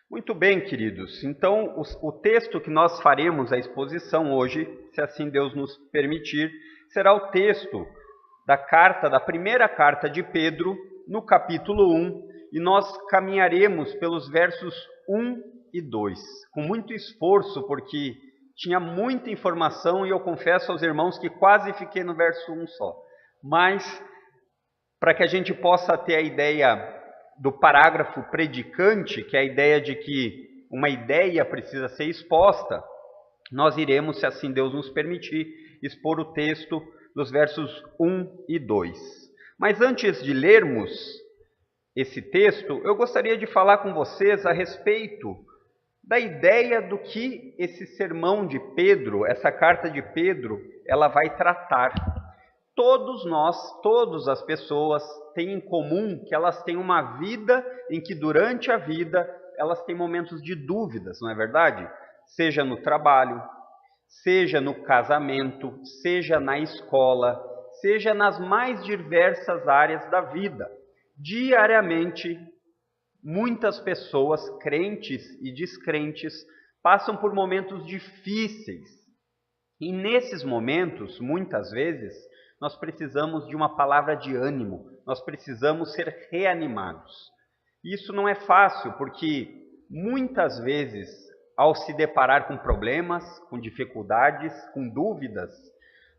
Muito bem, queridos. Então, o texto que nós faremos a exposição hoje, se assim Deus nos permitir, será o texto da primeira carta de Pedro, no capítulo 1, e nós caminharemos pelos versos 1 e 2, com muito esforço, porque tinha muita informação e eu confesso aos irmãos que quase fiquei no verso 1 só. Mas, para que a gente possa ter a ideia do parágrafo predicante, que é a ideia de que uma ideia precisa ser exposta, nós iremos, se assim Deus nos permitir, expor o texto dos versos 1 e 2. Mas antes de lermos esse texto, eu gostaria de falar com vocês a respeito da ideia do que esse sermão de Pedro, essa carta de Pedro, ela vai tratar. Todos nós, todas as pessoas têm em comum que elas têm uma vida em que durante a vida elas têm momentos de dúvidas, não é verdade? Seja no trabalho, seja no casamento, seja na escola, seja nas mais diversas áreas da vida. Diariamente, muitas pessoas, crentes e descrentes, passam por momentos difíceis. E nesses momentos, muitas vezes, nós precisamos de uma palavra de ânimo, nós precisamos ser reanimados. Isso não é fácil, porque muitas vezes, ao se deparar com problemas, com dificuldades, com dúvidas,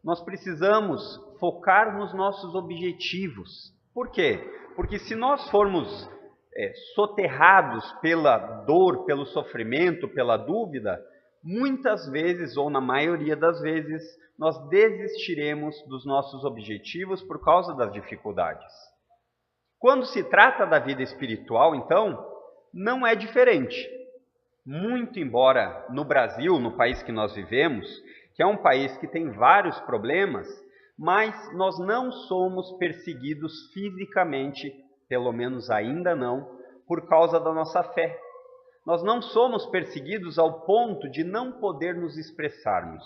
nós precisamos focar nos nossos objetivos. Por quê? Porque se nós formos soterrados pela dor, pelo sofrimento, pela dúvida, muitas vezes, ou na maioria das vezes, nós desistiremos dos nossos objetivos por causa das dificuldades. Quando se trata da vida espiritual, então, não é diferente. Muito embora no Brasil, no país que nós vivemos, que é um país que tem vários problemas, mas nós não somos perseguidos fisicamente, pelo menos ainda não, por causa da nossa fé. Nós não somos perseguidos ao ponto de não poder nos expressarmos.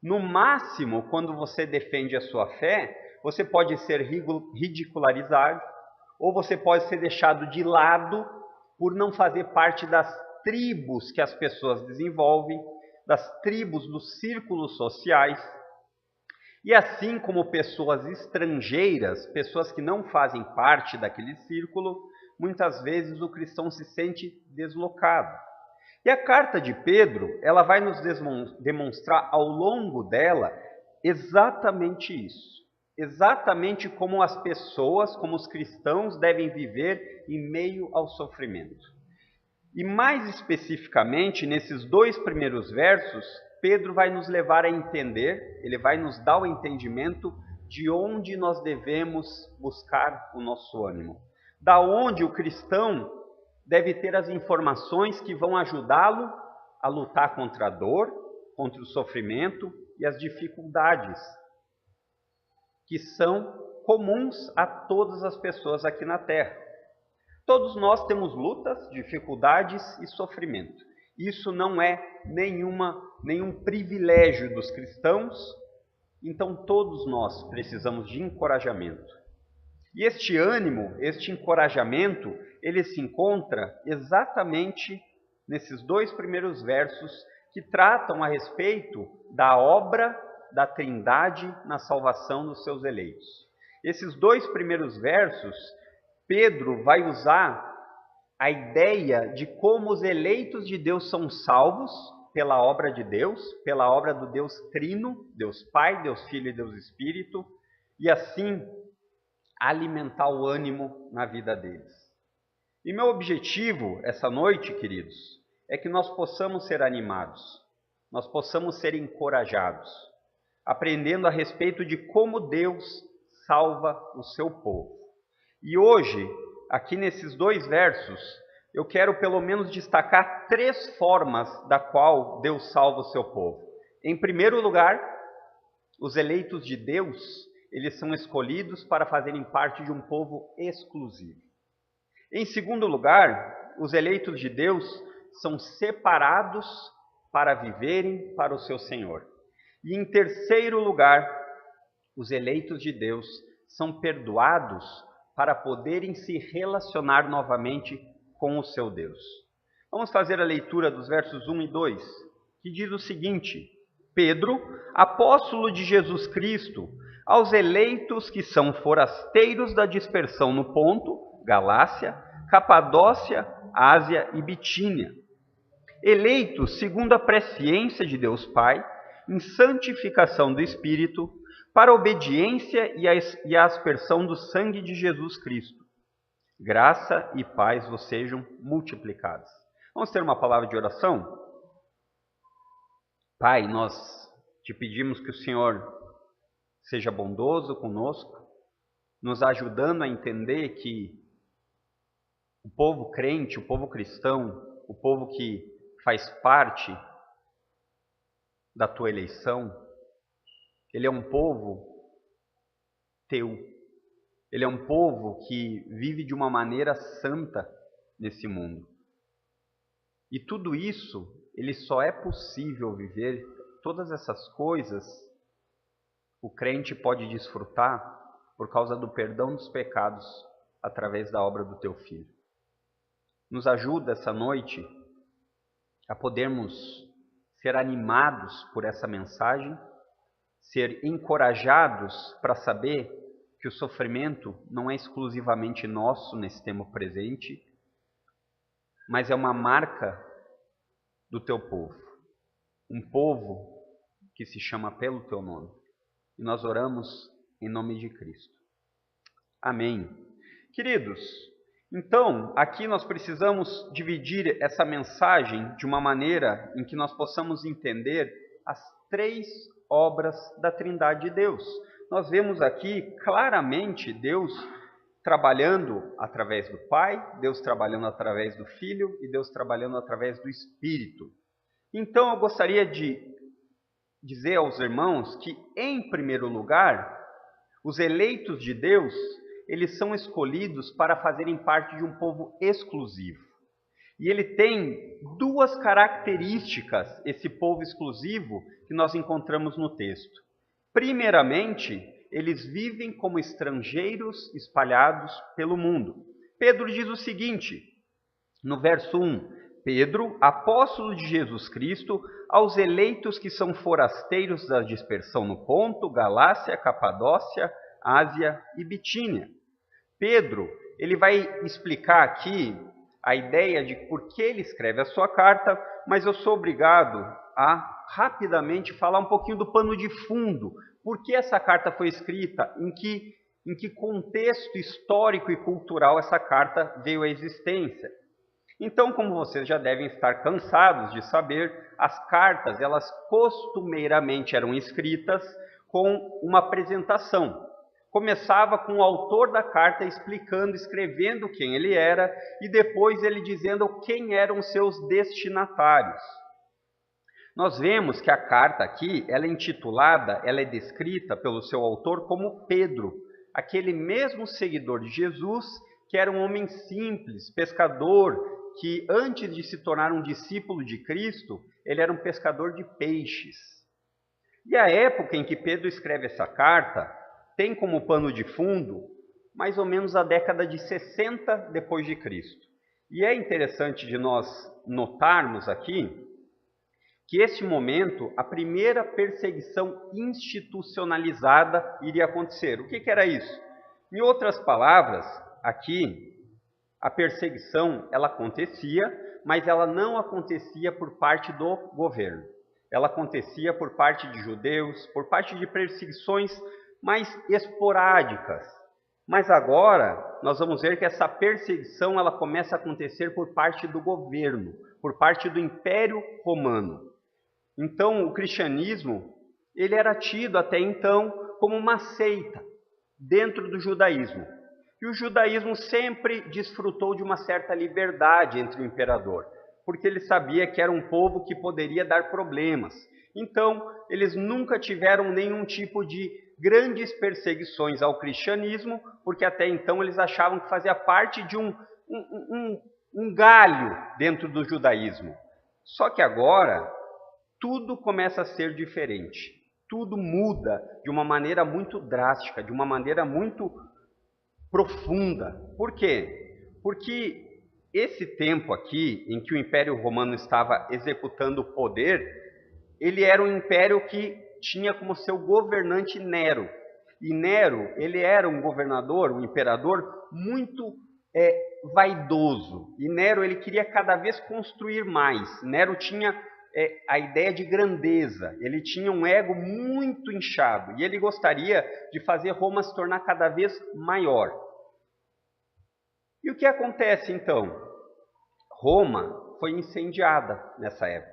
No máximo, quando você defende a sua fé, você pode ser ridicularizado, ou você pode ser deixado de lado por não fazer parte das tribos que as pessoas desenvolvem, das tribos dos círculos sociais. E assim como pessoas estrangeiras, pessoas que não fazem parte daquele círculo, muitas vezes o cristão se sente deslocado. E a carta de Pedro, ela vai nos demonstrar ao longo dela exatamente isso. Exatamente como as pessoas, como os cristãos devem viver em meio ao sofrimento. E mais especificamente, nesses dois primeiros versos, Pedro vai nos levar a entender, ele vai nos dar o entendimento de onde nós devemos buscar o nosso ânimo. Da onde o cristão deve ter as informações que vão ajudá-lo a lutar contra a dor, contra o sofrimento e as dificuldades que são comuns a todas as pessoas aqui na Terra. Todos nós temos lutas, dificuldades e sofrimento. Isso não é nenhum privilégio dos cristãos, então todos nós precisamos de encorajamento. E este ânimo, este encorajamento, ele se encontra exatamente nesses dois primeiros versos que tratam a respeito da obra da Trindade na salvação dos seus eleitos. Esses dois primeiros versos, Pedro vai usar a ideia de como os eleitos de Deus são salvos pela obra de Deus, pela obra do Deus Trino, Deus Pai, Deus Filho e Deus Espírito, e assim alimentar o ânimo na vida deles. E meu objetivo essa noite, queridos, é que nós possamos ser animados, nós possamos ser encorajados, aprendendo a respeito de como Deus salva o seu povo. E hoje, aqui nesses dois versos, eu quero pelo menos destacar três formas da qual Deus salva o seu povo. Em primeiro lugar, os eleitos de Deus, eles são escolhidos para fazerem parte de um povo exclusivo. Em segundo lugar, os eleitos de Deus são separados para viverem para o seu Senhor. E em terceiro lugar, os eleitos de Deus são perdoados para poderem se relacionar novamente com o seu Deus. Vamos fazer a leitura dos versos 1 e 2, que diz o seguinte: Pedro, apóstolo de Jesus Cristo, aos eleitos que são forasteiros da dispersão no Ponto, Galácia, Capadócia, Ásia e Bitínia, eleitos segundo a presciência de Deus Pai, em santificação do Espírito, para a obediência e a aspersão do sangue de Jesus Cristo. Graça e paz vos sejam multiplicadas. Vamos ter uma palavra de oração? Pai, nós te pedimos que o Senhor seja bondoso conosco, nos ajudando a entender que o povo crente, o povo cristão, o povo que faz parte da tua eleição, ele é um povo teu. Ele é um povo que vive de uma maneira santa nesse mundo. E tudo isso, ele só é possível viver, todas essas coisas, o crente pode desfrutar por causa do perdão dos pecados através da obra do teu Filho. Nos ajuda essa noite a podermos ser animados por essa mensagem, ser encorajados para saber que o sofrimento não é exclusivamente nosso nesse tempo presente, mas é uma marca do teu povo, um povo que se chama pelo teu nome. E nós oramos em nome de Cristo. Amém. Queridos, então, aqui nós precisamos dividir essa mensagem de uma maneira em que nós possamos entender as três obras da Trindade de Deus. Nós vemos aqui claramente Deus trabalhando através do Pai, Deus trabalhando através do Filho e Deus trabalhando através do Espírito. Então eu gostaria de dizer aos irmãos que, em primeiro lugar, os eleitos de Deus, eles são escolhidos para fazerem parte de um povo exclusivo. E ele tem duas características, esse povo exclusivo, que nós encontramos no texto. Primeiramente, eles vivem como estrangeiros espalhados pelo mundo. Pedro diz o seguinte, no verso 1, Pedro, apóstolo de Jesus Cristo, aos eleitos que são forasteiros da dispersão no Ponto, Galácia, Capadócia, Ásia e Bitínia. Pedro, ele vai explicar aqui a ideia de por que ele escreve a sua carta, mas eu sou obrigado a rapidamente falar um pouquinho do pano de fundo. Por que essa carta foi escrita? Em que contexto histórico e cultural essa carta veio à existência? Então, como vocês já devem estar cansados de saber, as cartas, elas costumeiramente eram escritas com uma apresentação. Começava com o autor da carta explicando, escrevendo quem ele era, e depois ele dizendo quem eram seus destinatários. Nós vemos que a carta aqui, ela é intitulada, ela é descrita pelo seu autor como Pedro, aquele mesmo seguidor de Jesus, que era um homem simples, pescador, que antes de se tornar um discípulo de Cristo, ele era um pescador de peixes. E a época em que Pedro escreve essa carta tem como pano de fundo mais ou menos a década de 60 depois de Cristo. E é interessante de nós notarmos aqui que este momento, a primeira perseguição institucionalizada iria acontecer. O que era isso? Em outras palavras, aqui, a perseguição, ela acontecia, mas ela não acontecia por parte do governo. Ela acontecia por parte de judeus, por parte de perseguições mais esporádicas. Mas agora, nós vamos ver que essa perseguição, ela começa a acontecer por parte do governo, por parte do Império Romano. Então, o cristianismo, ele era tido até então como uma seita dentro do judaísmo. E o judaísmo sempre desfrutou de uma certa liberdade entre o imperador, porque ele sabia que era um povo que poderia dar problemas. Então, eles nunca tiveram nenhum tipo de grandes perseguições ao cristianismo, porque até então eles achavam que fazia parte de um galho dentro do judaísmo. Só que agora, tudo começa a ser diferente. Tudo muda de uma maneira muito drástica, de uma maneira muito profunda. Por quê? Porque esse tempo aqui, em que o Império Romano estava executando o poder, ele era um império que tinha como seu governante Nero. E Nero, ele era um governador, um imperador muito vaidoso. E Nero, ele queria cada vez construir mais. Nero tinha a ideia de grandeza. Ele tinha um ego muito inchado. E ele gostaria de fazer Roma se tornar cada vez maior. E o que acontece então? Roma foi incendiada nessa época.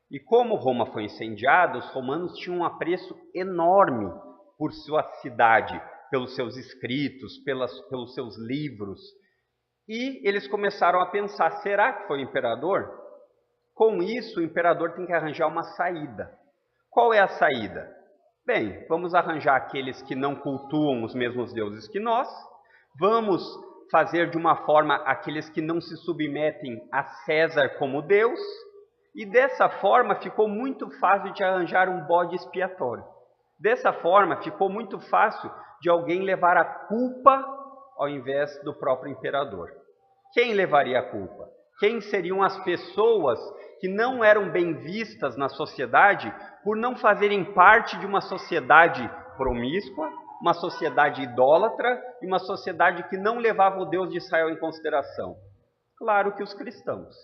E como Roma foi incendiada, os romanos tinham um apreço enorme por sua cidade, pelos seus escritos, pelos seus livros. E eles começaram a pensar, será que foi o imperador? Com isso, o imperador tem que arranjar uma saída. Qual é a saída? Bem, vamos arranjar aqueles que não cultuam os mesmos deuses que nós, vamos fazer de uma forma aqueles que não se submetem a César como Deus, e dessa forma ficou muito fácil de arranjar um bode expiatório. Dessa forma ficou muito fácil de alguém levar a culpa ao invés do próprio imperador. Quem levaria a culpa? Quem seriam as pessoas que não eram bem vistas na sociedade por não fazerem parte de uma sociedade promíscua, uma sociedade idólatra e uma sociedade que não levava o Deus de Israel em consideração? Claro que os cristãos.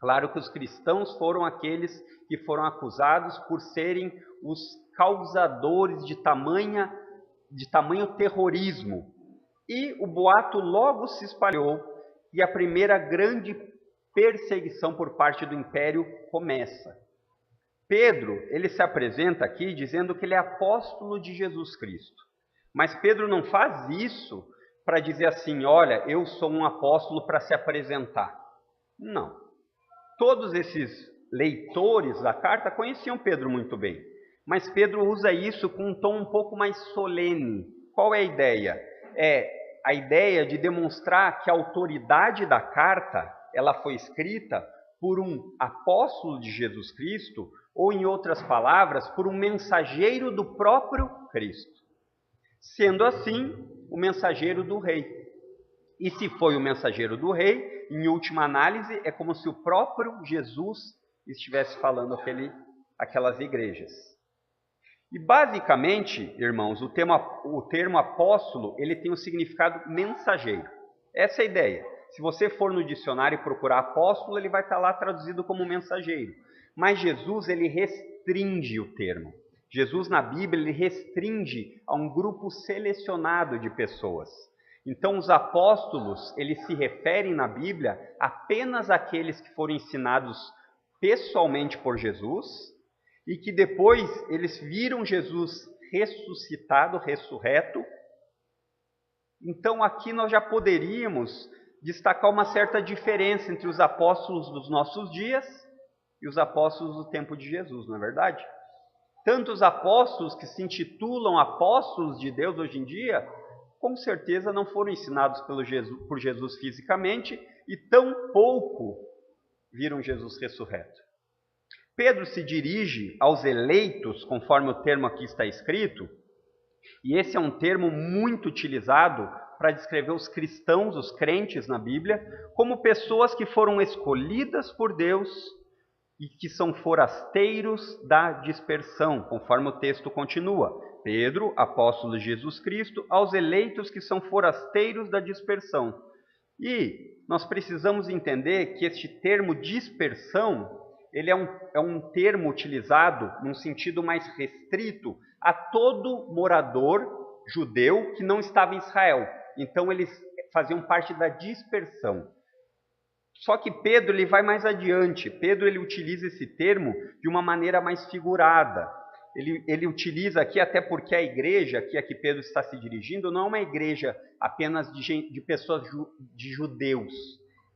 Claro que os cristãos foram aqueles que foram acusados por serem os causadores de tamanho terrorismo. E o boato logo se espalhou e a primeira grande perseguição por parte do império começa. Pedro, ele se apresenta aqui dizendo que ele é apóstolo de Jesus Cristo. Mas Pedro não faz isso para dizer assim, olha, eu sou um apóstolo para se apresentar. Não. Todos esses leitores da carta conheciam Pedro muito bem. Mas Pedro usa isso com um tom um pouco mais solene. Qual é a ideia? É a ideia de demonstrar que a autoridade da carta, ela foi escrita por um apóstolo de Jesus Cristo, ou em outras palavras, por um mensageiro do próprio Cristo. Sendo assim, o mensageiro do rei. E se foi o mensageiro do rei, em última análise, é como se o próprio Jesus estivesse falando aquelas igrejas. E basicamente, irmãos, o termo apóstolo, ele tem o significado mensageiro. Essa é a ideia. Se você for no dicionário e procurar apóstolo, ele vai estar lá traduzido como mensageiro. Mas Jesus, ele restringe o termo. Jesus, na Bíblia, ele restringe a um grupo selecionado de pessoas. Então, os apóstolos, eles se referem na Bíblia apenas àqueles que foram ensinados pessoalmente por Jesus, e que depois eles viram Jesus ressuscitado, ressurreto. Então aqui nós já poderíamos destacar uma certa diferença entre os apóstolos dos nossos dias e os apóstolos do tempo de Jesus, não é verdade? Tanto os apóstolos que se intitulam apóstolos de Deus hoje em dia, com certeza não foram ensinados por Jesus fisicamente e tão pouco viram Jesus ressurreto. Pedro se dirige aos eleitos, conforme o termo aqui está escrito, e esse é um termo muito utilizado para descrever os cristãos, os crentes na Bíblia, como pessoas que foram escolhidas por Deus e que são forasteiros da dispersão, conforme o texto continua. Pedro, apóstolo de Jesus Cristo, aos eleitos que são forasteiros da dispersão. E nós precisamos entender que este termo dispersão, ele é um termo utilizado num sentido mais restrito a todo morador judeu que não estava em Israel. Então eles faziam parte da dispersão. Só que Pedro ele vai mais adiante. Pedro ele utiliza esse termo de uma maneira mais figurada. Ele utiliza aqui, até porque a igreja que aqui Pedro está se dirigindo não é uma igreja apenas de pessoas de judeus.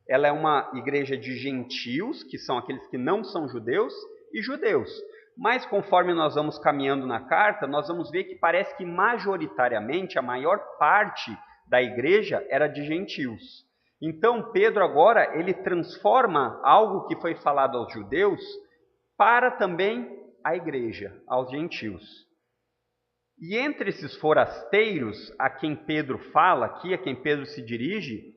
Ela é uma igreja de gentios, que são aqueles que não são judeus, e judeus. Mas conforme nós vamos caminhando na carta, nós vamos ver que parece que majoritariamente a maior parte da igreja era de gentios. Então Pedro agora ele transforma algo que foi falado aos judeus para também a igreja, aos gentios. E entre esses forasteiros a quem Pedro fala aqui, a quem Pedro se dirige,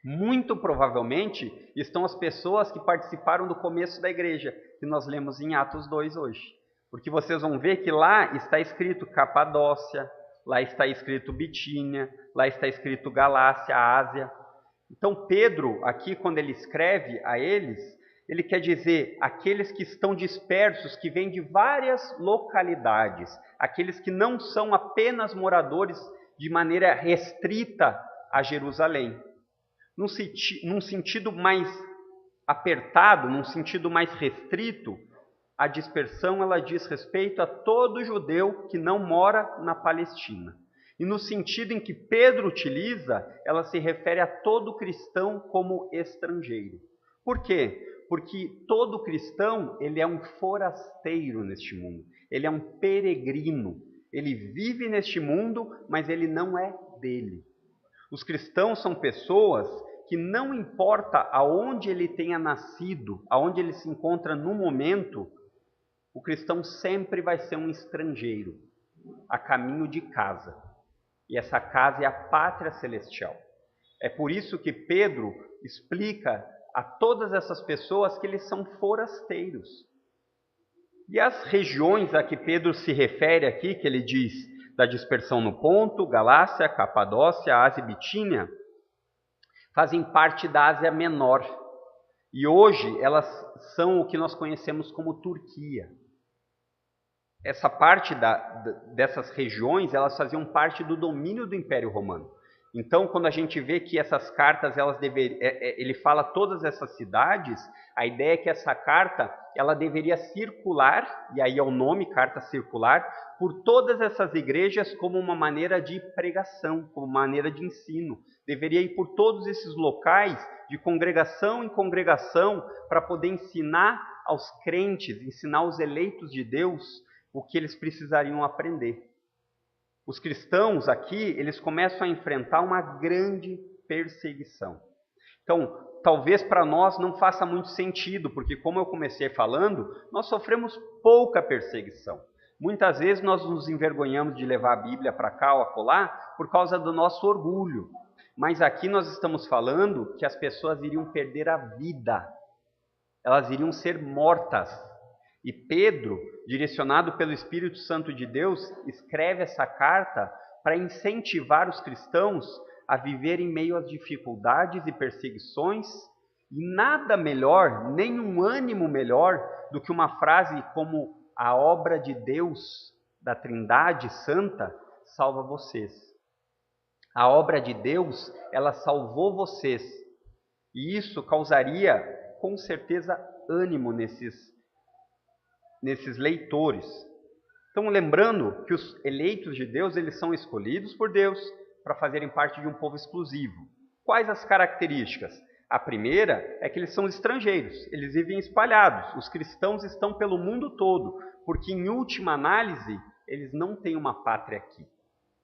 Muito provavelmente estão as pessoas que participaram do começo da igreja, que nós lemos em Atos 2 hoje. Porque vocês vão ver que lá está escrito Capadócia, lá está escrito Bitínia, lá está escrito Galácia, Ásia. Então Pedro, aqui quando ele escreve a eles, ele quer dizer aqueles que estão dispersos, que vêm de várias localidades, aqueles que não são apenas moradores de maneira restrita a Jerusalém. Num sentido mais apertado, num sentido mais restrito, a dispersão ela diz respeito a todo judeu que não mora na Palestina. E no sentido em que Pedro utiliza, ela se refere a todo cristão como estrangeiro. Por quê? Porque todo cristão, ele é um forasteiro neste mundo. Ele é um peregrino. Ele vive neste mundo, mas ele não é dele. Os cristãos são pessoas que não importa aonde ele tenha nascido, aonde ele se encontra no momento, o cristão sempre vai ser um estrangeiro, a caminho de casa. E essa casa é a pátria celestial. É por isso que Pedro explica a todas essas pessoas que eles são forasteiros. E as regiões a que Pedro se refere aqui, que ele diz da dispersão no Ponto, Galácia, Capadócia, Ásia e Bitínia, fazem parte da Ásia Menor. E hoje elas são o que nós conhecemos como Turquia. Essa parte dessas regiões, elas faziam parte do domínio do Império Romano. Então, quando a gente vê que essas cartas, ele fala todas essas cidades, a ideia é que essa carta, ela deveria circular, e aí é o nome, carta circular, por todas essas igrejas como uma maneira de pregação, como uma maneira de ensino. Deveria ir por todos esses locais, de congregação em congregação, para poder ensinar aos crentes, ensinar aos eleitos de Deus, o que eles precisariam aprender. Os cristãos aqui, eles começam a enfrentar uma grande perseguição. Então, talvez para nós não faça muito sentido, porque como eu comecei falando, nós sofremos pouca perseguição. Muitas vezes nós nos envergonhamos de levar a Bíblia para cá ou acolá por causa do nosso orgulho. Mas aqui nós estamos falando que as pessoas iriam perder a vida. Elas iriam ser mortas. E Pedro, direcionado pelo Espírito Santo de Deus, escreve essa carta para incentivar os cristãos a viver em meio às dificuldades e perseguições. E nada melhor, nenhum ânimo melhor do que uma frase como a obra de Deus, da Trindade Santa, salva vocês. A obra de Deus, ela salvou vocês. E isso causaria, com certeza, ânimo nesses leitores. Então, lembrando que os eleitos de Deus, eles são escolhidos por Deus para fazerem parte de um povo exclusivo. Quais as características? A primeira é que eles são estrangeiros, eles vivem espalhados. Os cristãos estão pelo mundo todo, porque em última análise, eles não têm uma pátria aqui.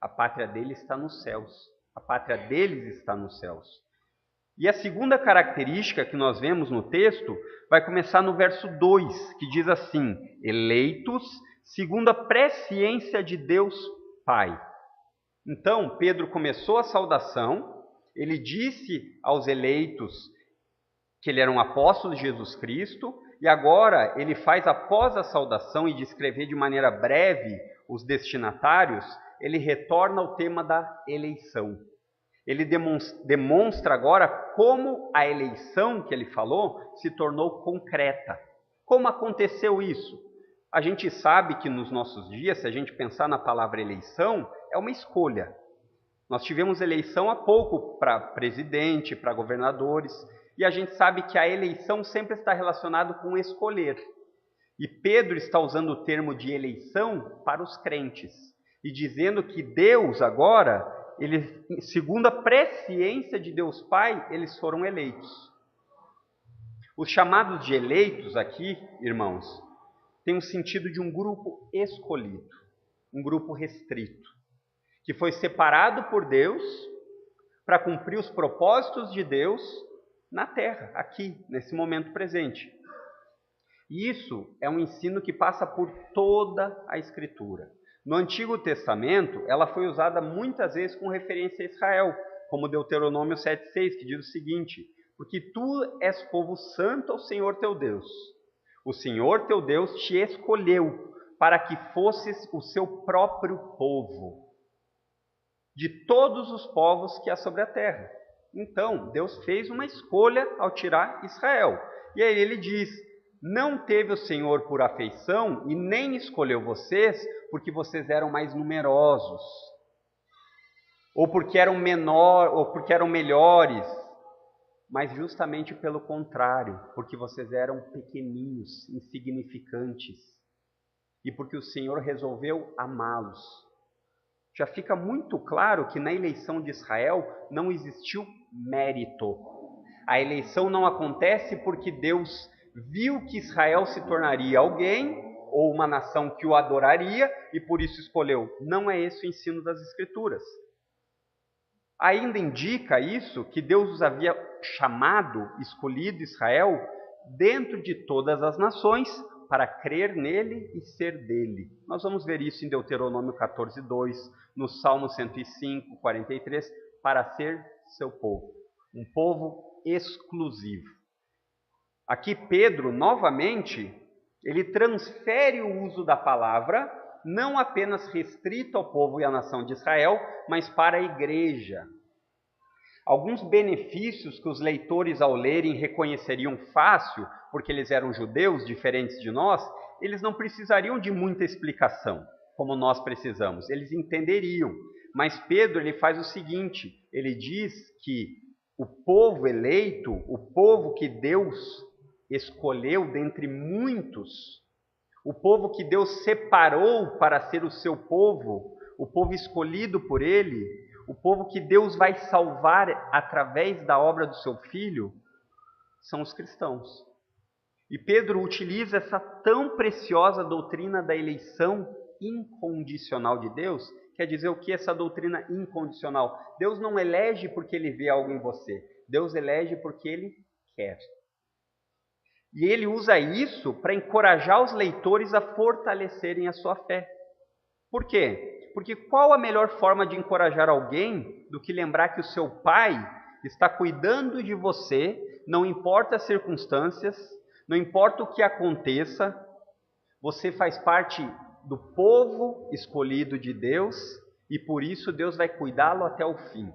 A pátria deles está nos céus. A pátria deles está nos céus. E a segunda característica que nós vemos no texto vai começar no verso 2, que diz assim: eleitos segundo a presciência de Deus Pai. Então, Pedro começou a saudação, ele disse aos eleitos que ele era um apóstolo de Jesus Cristo, e agora ele faz, após a saudação e descrever de maneira breve os destinatários, ele retorna ao tema da eleição. Ele demonstra agora como a eleição que ele falou se tornou concreta. Como aconteceu isso? A gente sabe que nos nossos dias, se a gente pensar na palavra eleição, é uma escolha. Nós tivemos eleição há pouco para presidente, para governadores, e a gente sabe que a eleição sempre está relacionada com escolher. E Pedro está usando o termo de eleição para os crentes, e dizendo que Deus agora, segundo a presciência de Deus Pai, eles foram eleitos. Os chamados de eleitos aqui, irmãos, tem um sentido de um grupo escolhido, um grupo restrito, que foi separado por Deus para cumprir os propósitos de Deus na terra, aqui, nesse momento presente. E isso é um ensino que passa por toda a Escritura. No Antigo Testamento, ela foi usada muitas vezes com referência a Israel, como Deuteronômio 7,6, que diz o seguinte: porque tu és povo santo ao Senhor teu Deus. O Senhor teu Deus te escolheu para que fosses o seu próprio povo, de todos os povos que há sobre a terra. Então, Deus fez uma escolha ao tirar Israel. E aí ele diz: não teve o Senhor por afeição e nem escolheu vocês porque vocês eram mais numerosos, ou porque eram ou porque eram melhores, mas justamente pelo contrário, porque vocês eram pequeninos, insignificantes, e porque o Senhor resolveu amá-los. Já fica muito claro que na eleição de Israel não existiu mérito. A eleição não acontece porque Deus viu que Israel se tornaria alguém ou uma nação que o adoraria e por isso escolheu. Não é esse o ensino das Escrituras. Ainda indica isso que Deus os havia chamado, escolhido Israel dentro de todas as nações para crer nele e ser dele. Nós vamos ver isso em Deuteronômio 14:2, no Salmo 105, 43, para ser seu povo, um povo exclusivo. Aqui Pedro, novamente, ele transfere o uso da palavra, não apenas restrito ao povo e à nação de Israel, mas para a igreja. Alguns benefícios que os leitores ao lerem reconheceriam fácil, porque eles eram judeus, diferentes de nós, eles não precisariam de muita explicação, como nós precisamos, eles entenderiam. Mas Pedro ele faz o seguinte, ele diz que o povo eleito, o povo que Deus escolheu dentre muitos, o povo que Deus separou para ser o seu povo, o povo escolhido por ele, o povo que Deus vai salvar através da obra do seu Filho, são os cristãos. E Pedro utiliza essa tão preciosa doutrina da eleição incondicional de Deus. Quer dizer o que é essa doutrina incondicional? Deus não elege porque Ele vê algo em você. Deus elege porque Ele quer. E Ele usa isso para encorajar os leitores a fortalecerem a sua fé. Por quê? Porque qual a melhor forma de encorajar alguém do que lembrar que o seu Pai está cuidando de você, não importa as circunstâncias, não importa o que aconteça, você faz parte do povo escolhido de Deus e por isso Deus vai cuidá-lo até o fim.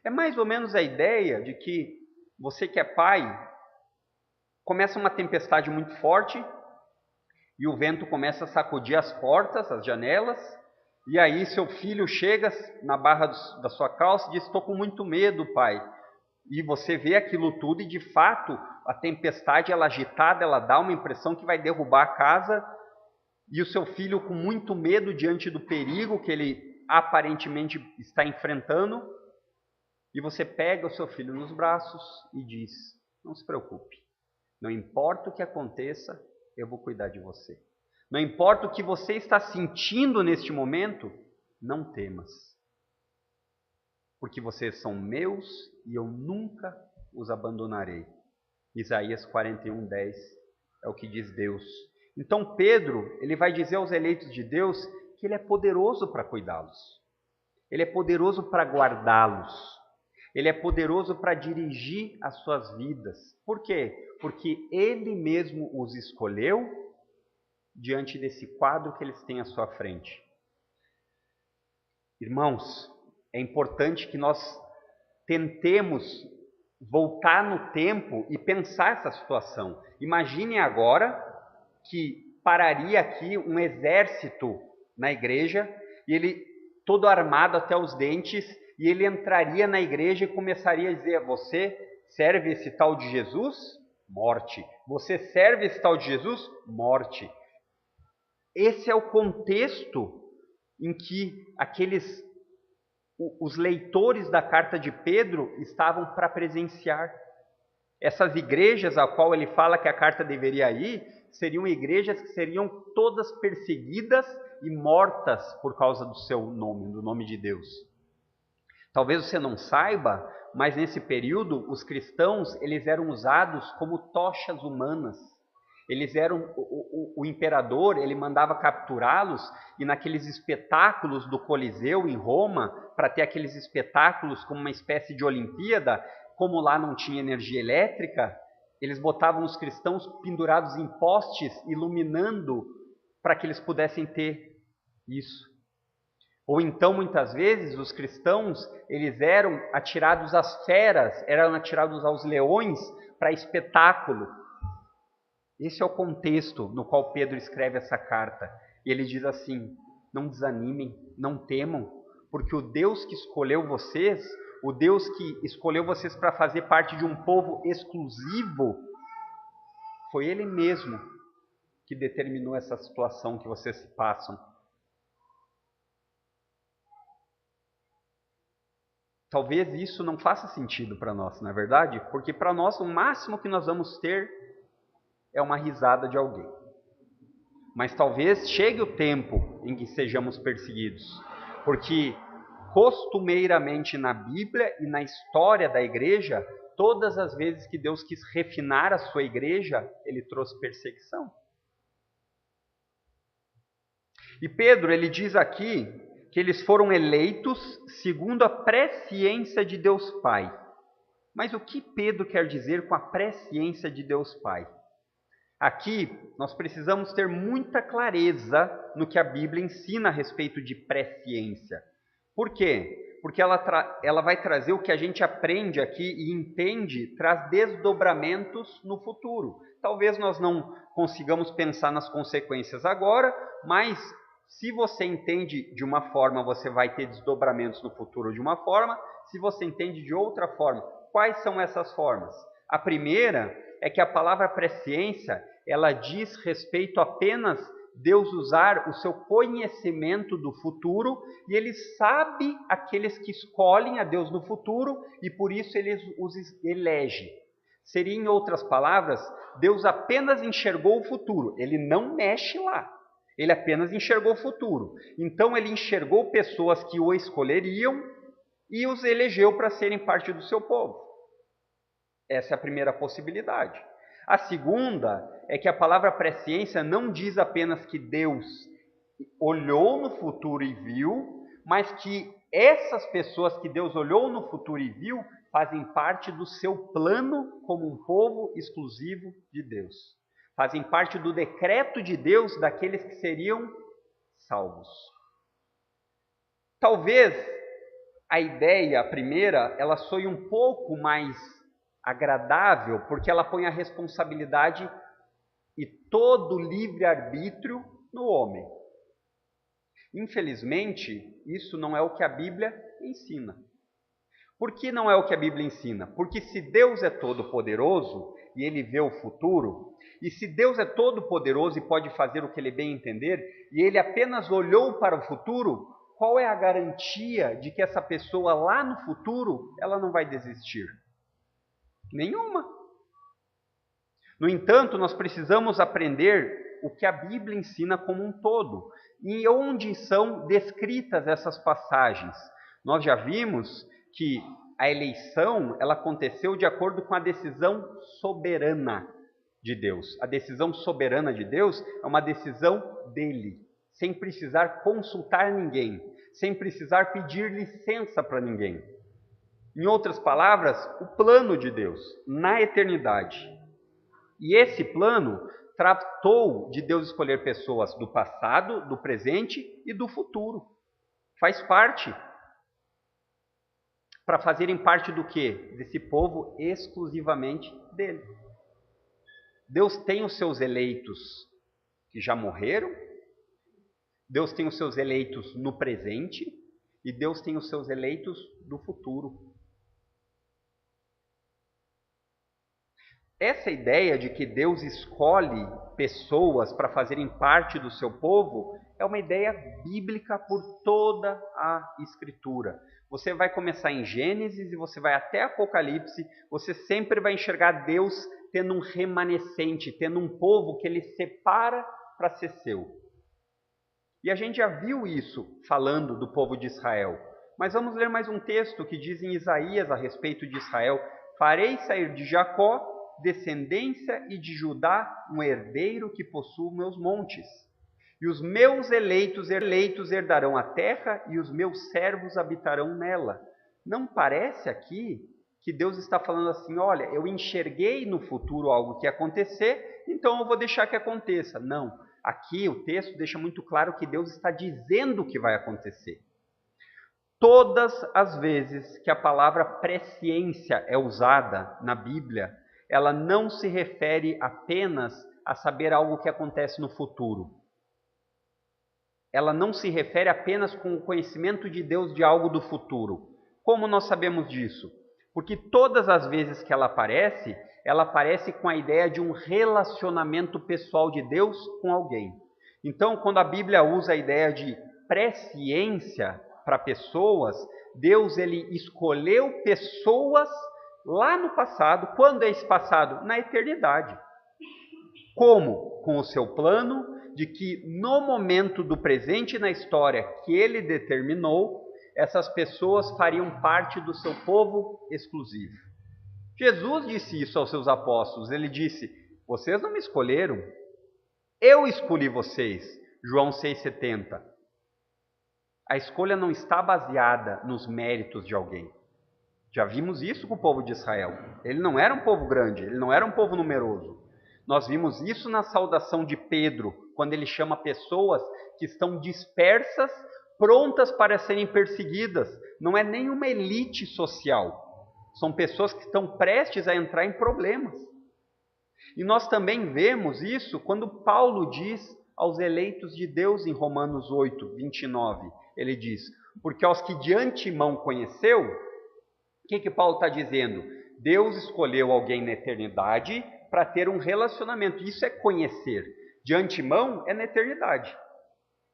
É mais ou menos a ideia de que você que é pai, começa uma tempestade muito forte e o vento começa a sacudir as portas, as janelas, e aí seu filho chega na barra da sua calça e diz: estou com muito medo, pai. E você vê aquilo tudo e de fato a tempestade, ela agitada, ela dá uma impressão que vai derrubar a casa, e o seu filho com muito medo diante do perigo que ele aparentemente está enfrentando, e você pega o seu filho nos braços e diz: não se preocupe, não importa o que aconteça, eu vou cuidar de você. Não importa o que você está sentindo neste momento, não temas, porque vocês são meus e eu nunca os abandonarei. Isaías 41:10 é o que diz Deus. Então Pedro, ele vai dizer aos eleitos de Deus que ele é poderoso para cuidá-los. Ele é poderoso para guardá-los. Ele é poderoso para dirigir as suas vidas. Por quê? Porque ele mesmo os escolheu diante desse quadro que eles têm à sua frente. Irmãos, é importante que nós tentemos voltar no tempo e pensar essa situação. Imaginem agora que pararia aqui um exército na igreja, e ele todo armado até os dentes, e ele entraria na igreja e começaria a dizer: você serve esse tal de Jesus? Morte. Você serve esse tal de Jesus? Morte. Esse é o contexto em que os leitores da carta de Pedro estavam para presenciar. Essas igrejas a qual ele fala que a carta deveria ir, seriam igrejas que seriam todas perseguidas e mortas por causa do seu nome, do nome de Deus. Talvez você não saiba, mas nesse período os cristãos eles eram usados como tochas humanas. Eles eram o imperador, ele mandava capturá-los e naqueles espetáculos do Coliseu em Roma, para ter aqueles espetáculos como uma espécie de Olimpíada, como lá não tinha energia elétrica, eles botavam os cristãos pendurados em postes, iluminando para que eles pudessem ter isso. Ou então, muitas vezes, os cristãos, eles eram atirados às feras, eram atirados aos leões para espetáculo. Esse é o contexto no qual Pedro escreve essa carta. E ele diz assim: não desanimem, não temam, porque o Deus que escolheu vocês, o Deus que escolheu vocês para fazer parte de um povo exclusivo, foi Ele mesmo que determinou essa situação que vocês passam. Talvez isso não faça sentido para nós, não é verdade? Porque para nós o máximo que nós vamos ter é uma risada de alguém. Mas talvez chegue o tempo em que sejamos perseguidos, porque costumeiramente na Bíblia e na história da igreja, todas as vezes que Deus quis refinar a sua igreja, Ele trouxe perseguição. E Pedro, ele diz aqui que eles foram eleitos segundo a presciência de Deus Pai. Mas o que Pedro quer dizer com a presciência de Deus Pai? Aqui nós precisamos ter muita clareza no que a Bíblia ensina a respeito de presciência. Por quê? Porque ela vai trazer o que a gente aprende aqui e entende, traz desdobramentos no futuro. Talvez nós não consigamos pensar nas consequências agora, mas se você entende de uma forma, você vai ter desdobramentos no futuro de uma forma. Se você entende de outra forma, quais são essas formas? A primeira é que a palavra presciência, ela diz respeito apenas Deus usar o seu conhecimento do futuro, e Ele sabe aqueles que escolhem a Deus no futuro, e por isso Ele os elege. Seria, em outras palavras, Deus apenas enxergou o futuro, Ele não mexe lá. Ele apenas enxergou o futuro. Então ele enxergou pessoas que o escolheriam e os elegeu para serem parte do seu povo. Essa é a primeira possibilidade. A segunda é que a palavra presciência não diz apenas que Deus olhou no futuro e viu, mas que essas pessoas que Deus olhou no futuro e viu fazem parte do seu plano como um povo exclusivo de Deus. Fazem parte do decreto de Deus daqueles que seriam salvos. Talvez a ideia, a primeira, ela soe um pouco mais agradável, porque ela põe a responsabilidade e todo o livre-arbítrio no homem. Infelizmente, isso não é o que a Bíblia ensina. Por que não é o que a Bíblia ensina? Porque se Deus é todo-poderoso e Ele vê o futuro, e se Deus é todo-poderoso e pode fazer o que Ele bem entender, e Ele apenas olhou para o futuro, qual é a garantia de que essa pessoa lá no futuro, ela não vai desistir? Nenhuma. No entanto, nós precisamos aprender o que a Bíblia ensina como um todo, e onde são descritas essas passagens. Nós já vimos que a eleição, ela aconteceu de acordo com a decisão soberana de Deus. A decisão soberana de Deus é uma decisão dele, sem precisar consultar ninguém, sem precisar pedir licença para ninguém. Em outras palavras, o plano de Deus na eternidade. E esse plano tratou de Deus escolher pessoas do passado, do presente e do futuro. Faz parte. Para fazerem parte do quê? Desse povo exclusivamente dele. Deus tem os seus eleitos que já morreram, Deus tem os seus eleitos no presente e Deus tem os seus eleitos do futuro. Essa ideia de que Deus escolhe pessoas para fazerem parte do seu povo é uma ideia bíblica por toda a Escritura. Você vai começar em Gênesis e você vai até Apocalipse, você sempre vai enxergar Deus tendo um remanescente, tendo um povo que Ele separa para ser seu. E a gente já viu isso falando do povo de Israel. Mas vamos ler mais um texto que diz em Isaías a respeito de Israel: farei sair de Jacó descendência, e de Judá um herdeiro que possua meus montes. E os meus eleitos herdarão a terra, e os meus servos habitarão nela. Não parece aqui que Deus está falando assim, olha, eu enxerguei no futuro algo que ia acontecer, então eu vou deixar que aconteça. Não, aqui o texto deixa muito claro que Deus está dizendo o que vai acontecer. Todas as vezes que a palavra presciência é usada na Bíblia, ela não se refere apenas a saber algo que acontece no futuro. Ela não se refere apenas com o conhecimento de Deus de algo do futuro. Como nós sabemos disso? Porque todas as vezes que ela aparece com a ideia de um relacionamento pessoal de Deus com alguém. Então, quando a Bíblia usa a ideia de presciência para pessoas, Deus ele escolheu pessoas lá no passado. Quando é esse passado? Na eternidade. Como? Com o seu plano de que no momento do presente na história que ele determinou, essas pessoas fariam parte do seu povo exclusivo. Jesus disse isso aos seus apóstolos. Ele disse, vocês não me escolheram, eu escolhi vocês. João 6,70. A escolha não está baseada nos méritos de alguém. Já vimos isso com o povo de Israel. Ele não era um povo grande, ele não era um povo numeroso. Nós vimos isso na saudação de Pedro, quando ele chama pessoas que estão dispersas, prontas para serem perseguidas. Não é nenhuma elite social. São pessoas que estão prestes a entrar em problemas. E nós também vemos isso quando Paulo diz aos eleitos de Deus em Romanos 8, 29. Ele diz, porque aos que de antemão conheceu, o que Paulo está dizendo? Deus escolheu alguém na eternidade para ter um relacionamento. Isso é conhecer. De antemão é na eternidade.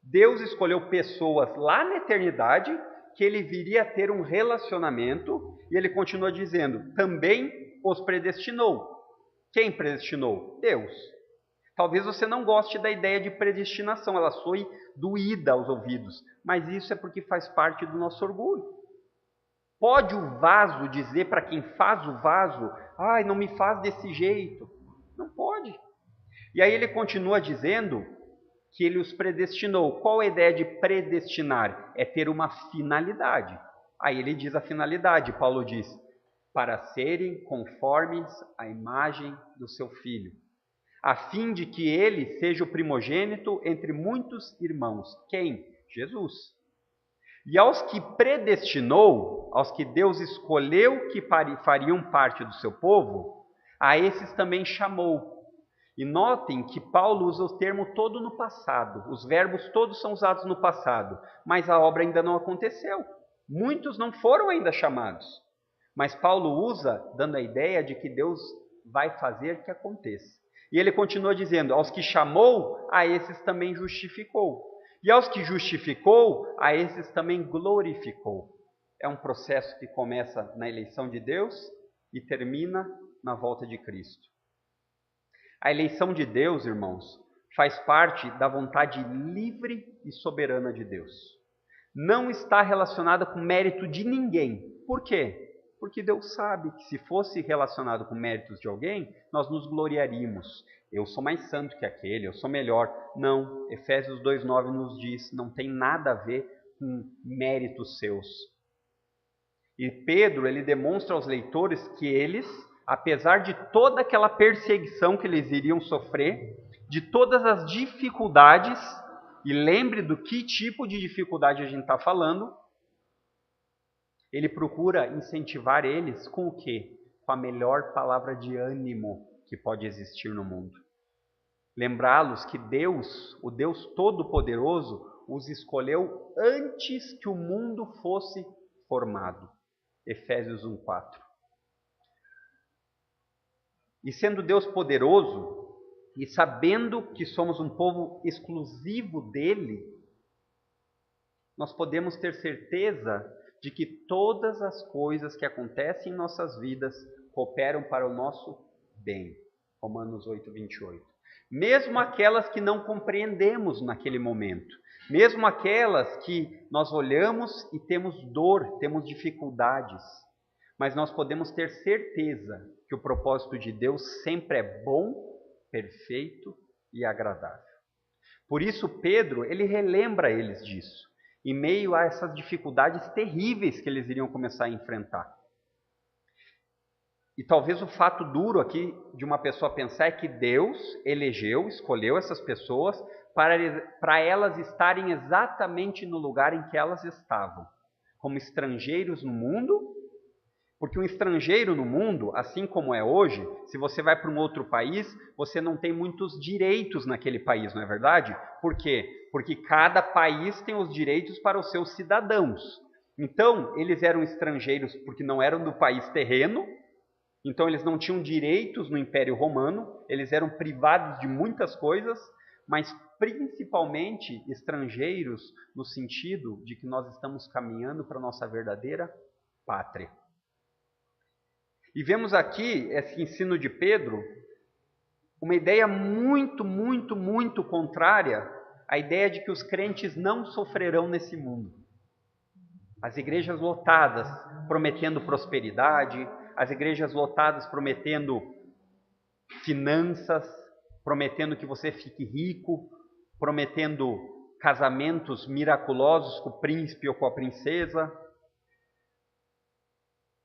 Deus escolheu pessoas lá na eternidade que ele viria a ter um relacionamento, e ele continua dizendo, também os predestinou. Quem predestinou? Deus. Talvez você não goste da ideia de predestinação, ela soe doída aos ouvidos, mas isso é porque faz parte do nosso orgulho. Pode o vaso dizer para quem faz o vaso, ai, não me faz desse jeito? Não pode. E aí ele continua dizendo que ele os predestinou. Qual é a ideia de predestinar? É ter uma finalidade. Aí ele diz a finalidade, Paulo diz, para serem conformes à imagem do seu Filho, a fim de que ele seja o primogênito entre muitos irmãos. Quem? Jesus. E aos que predestinou, aos que Deus escolheu que fariam parte do seu povo, a esses também chamou. E notem que Paulo usa o termo todo no passado. Os verbos todos são usados no passado, mas a obra ainda não aconteceu. Muitos não foram ainda chamados. Mas Paulo usa dando a ideia de que Deus vai fazer que aconteça. E ele continua dizendo, aos que chamou, a esses também justificou. E aos que justificou, a esses também glorificou. É um processo que começa na eleição de Deus e termina na volta de Cristo. A eleição de Deus, irmãos, faz parte da vontade livre e soberana de Deus. Não está relacionada com mérito de ninguém. Por quê? Porque Deus sabe que se fosse relacionado com méritos de alguém, nós nos gloriaríamos. Eu sou mais santo que aquele, eu sou melhor. Não, Efésios 2,9 nos diz, não tem nada a ver com méritos seus. E Pedro, ele demonstra aos leitores que eles, apesar de toda aquela perseguição que eles iriam sofrer, de todas as dificuldades, e lembre do que tipo de dificuldade a gente está falando, ele procura incentivar eles com o quê? Com a melhor palavra de ânimo que pode existir no mundo. Lembrá-los que Deus, o Deus Todo-Poderoso, os escolheu antes que o mundo fosse formado. Efésios 1,4. E sendo Deus poderoso, e sabendo que somos um povo exclusivo dele, nós podemos ter certeza de que todas as coisas que acontecem em nossas vidas cooperam para o nosso bem. Romanos 8, 28. Mesmo aquelas que não compreendemos naquele momento, mesmo aquelas que nós olhamos e temos dor, temos dificuldades, mas nós podemos ter certeza que o propósito de Deus sempre é bom, perfeito e agradável. Por isso Pedro, ele relembra eles disso, em meio a essas dificuldades terríveis que eles iriam começar a enfrentar. E talvez o fato duro aqui de uma pessoa pensar é que Deus escolheu essas pessoas para elas estarem exatamente no lugar em que elas estavam, como estrangeiros no mundo, porque um estrangeiro no mundo, assim como é hoje, se você vai para um outro país, você não tem muitos direitos naquele país, não é verdade? Por quê? Porque cada país tem os direitos para os seus cidadãos. Então, eles eram estrangeiros porque não eram do país terreno, então eles não tinham direitos no Império Romano, eles eram privados de muitas coisas, mas principalmente estrangeiros no sentido de que nós estamos caminhando para a nossa verdadeira pátria. E vemos aqui esse ensino de Pedro, uma ideia muito, muito, muito contrária à ideia de que os crentes não sofrerão nesse mundo. As igrejas lotadas prometendo prosperidade, as igrejas lotadas prometendo finanças, prometendo que você fique rico, prometendo casamentos miraculosos com o príncipe ou com a princesa.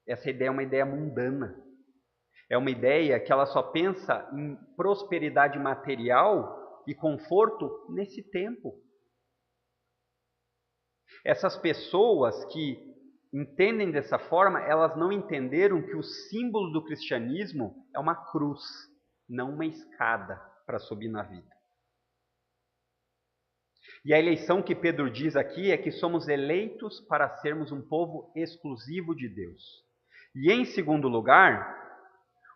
Essa ideia é uma ideia mundana. É uma ideia que ela só pensa em prosperidade material e conforto nesse tempo. Essas pessoas que entendem dessa forma, elas não entenderam que o símbolo do cristianismo é uma cruz, não uma escada para subir na vida. E a eleição que Pedro diz aqui é que somos eleitos para sermos um povo exclusivo de Deus. E em segundo lugar,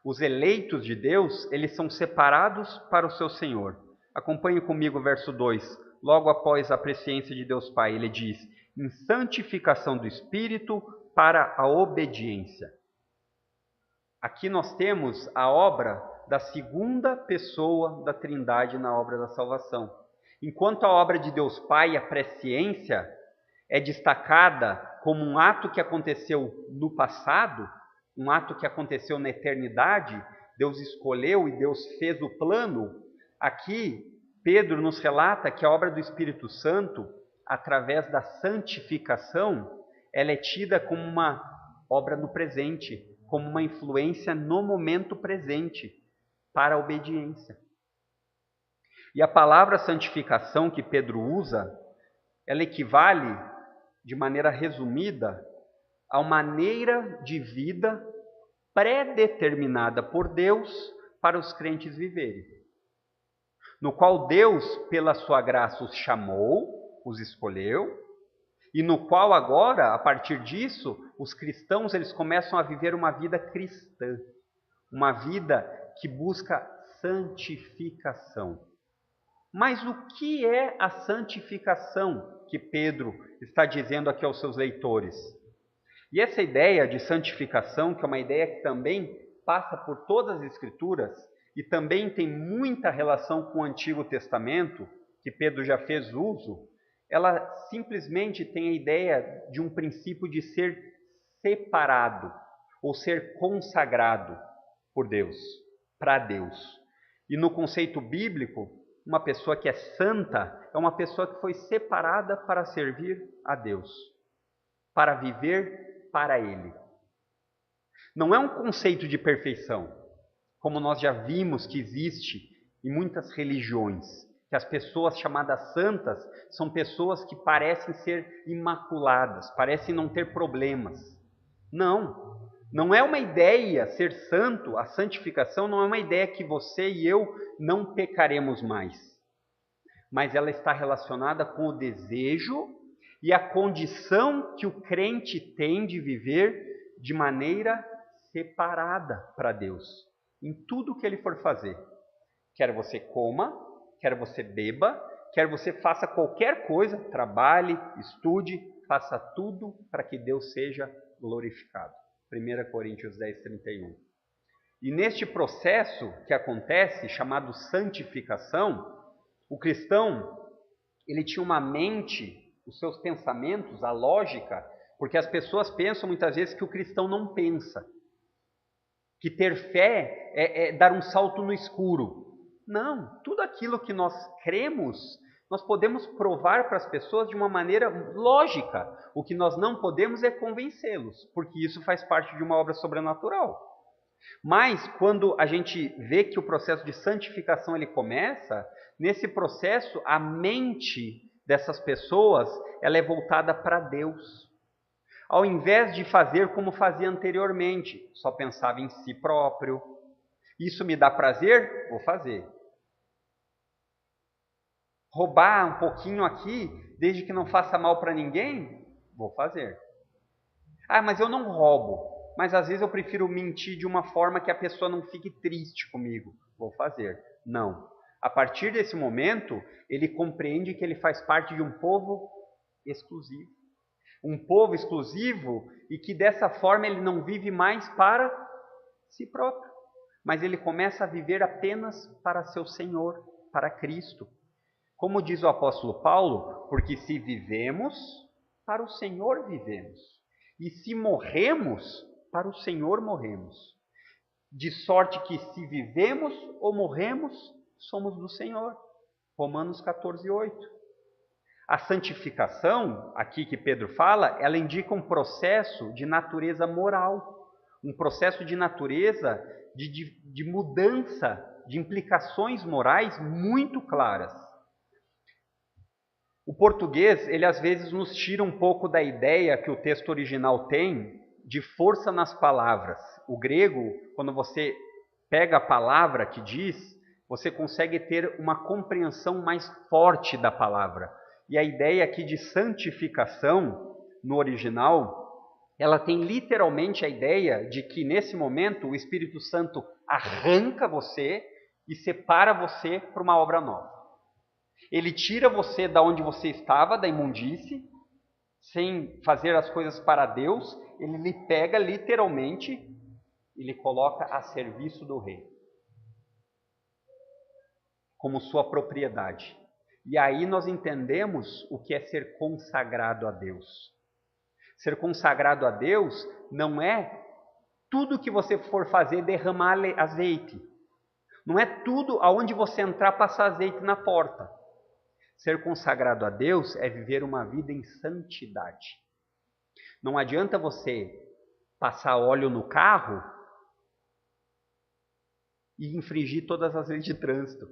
os eleitos de Deus, eles são separados para o seu Senhor. Acompanhe comigo o verso 2. Logo após a presciência de Deus Pai, ele diz: em santificação do Espírito para a obediência. Aqui nós temos a obra da segunda pessoa da Trindade na obra da salvação. Enquanto a obra de Deus Pai, a presciência, é destacada como um ato que aconteceu no passado, um ato que aconteceu na eternidade, Deus escolheu e Deus fez o plano. Aqui, Pedro nos relata que a obra do Espírito Santo, através da santificação, ela é tida como uma obra no presente, como uma influência no momento presente, para a obediência. E a palavra santificação que Pedro usa, ela equivale, de maneira resumida, a uma maneira de vida predeterminada por Deus para os crentes viverem, no qual Deus, pela sua graça, os chamou, os escolheu, e no qual agora, a partir disso, os cristãos eles começam a viver uma vida cristã, uma vida que busca santificação. Mas o que é a santificação que Pedro está dizendo aqui aos seus leitores? E essa ideia de santificação, que é uma ideia que também passa por todas as Escrituras e também tem muita relação com o Antigo Testamento, que Pedro já fez uso, ela simplesmente tem a ideia de um princípio de ser separado ou ser consagrado por Deus, para Deus. E no conceito bíblico, uma pessoa que é santa é uma pessoa que foi separada para servir a Deus, para viver para Ele. Não é um conceito de perfeição, como nós já vimos que existe em muitas religiões, que as pessoas chamadas santas são pessoas que parecem ser imaculadas, parecem não ter problemas. Não é uma ideia ser santo, a santificação não é uma ideia que você e eu não pecaremos mais, mas ela está relacionada com o desejo e a condição que o crente tem de viver de maneira separada para Deus, em tudo que ele for fazer. Quer você coma, quer você beba, quer você faça qualquer coisa, trabalhe, estude, faça tudo para que Deus seja glorificado. 1 Coríntios 10, 31. E neste processo que acontece, chamado santificação, o cristão, ele tinha uma mente, os seus pensamentos, a lógica, Porque as pessoas pensam muitas vezes que o cristão não pensa, que ter fé é dar um salto no escuro. Não, tudo aquilo que nós cremos, nós podemos provar para as pessoas de uma maneira lógica. O que nós não podemos é convencê-los, porque isso faz parte de uma obra sobrenatural. Mas quando a gente vê que o processo de santificação ele começa, nesse processo a mente dessas pessoas ela é voltada para Deus. Ao invés de fazer como fazia anteriormente, só pensava em si próprio. Isso me dá prazer? Vou fazer. Roubar um pouquinho aqui, desde que não faça mal para ninguém? Vou fazer. Ah, mas eu não roubo. Mas às vezes eu prefiro mentir de uma forma que a pessoa não fique triste comigo. Vou fazer. Não. A partir desse momento, ele compreende que ele faz parte de um povo exclusivo. Um povo exclusivo e que dessa forma ele não vive mais para si próprio. Mas ele começa a viver apenas para seu Senhor, para Cristo. Como diz o apóstolo Paulo, porque se vivemos, para o Senhor vivemos. E se morremos, para o Senhor morremos. De sorte que se vivemos ou morremos, somos do Senhor. Romanos 14, 8. A santificação, aqui que Pedro fala, ela indica um processo de natureza moral. Um processo de natureza de mudança, de implicações morais muito claras. O português, ele às vezes nos tira um pouco da ideia que o texto original tem de força nas palavras. O grego, quando você pega a palavra que diz, você consegue ter uma compreensão mais forte da palavra. E a ideia aqui de santificação, no original, ela tem literalmente a ideia de que nesse momento o Espírito Santo arranca você e separa você para uma obra nova. Ele tira você da onde você estava, da imundície, sem fazer as coisas para Deus, ele lhe pega literalmente e lhe coloca a serviço do rei, como sua propriedade. E aí nós entendemos o que é ser consagrado a Deus. Ser consagrado a Deus não é tudo que você for fazer derramar azeite. Não é tudo aonde você entrar passar azeite na porta. Ser consagrado a Deus é viver uma vida em santidade. Não adianta você passar óleo no carro e infringir todas as leis de trânsito.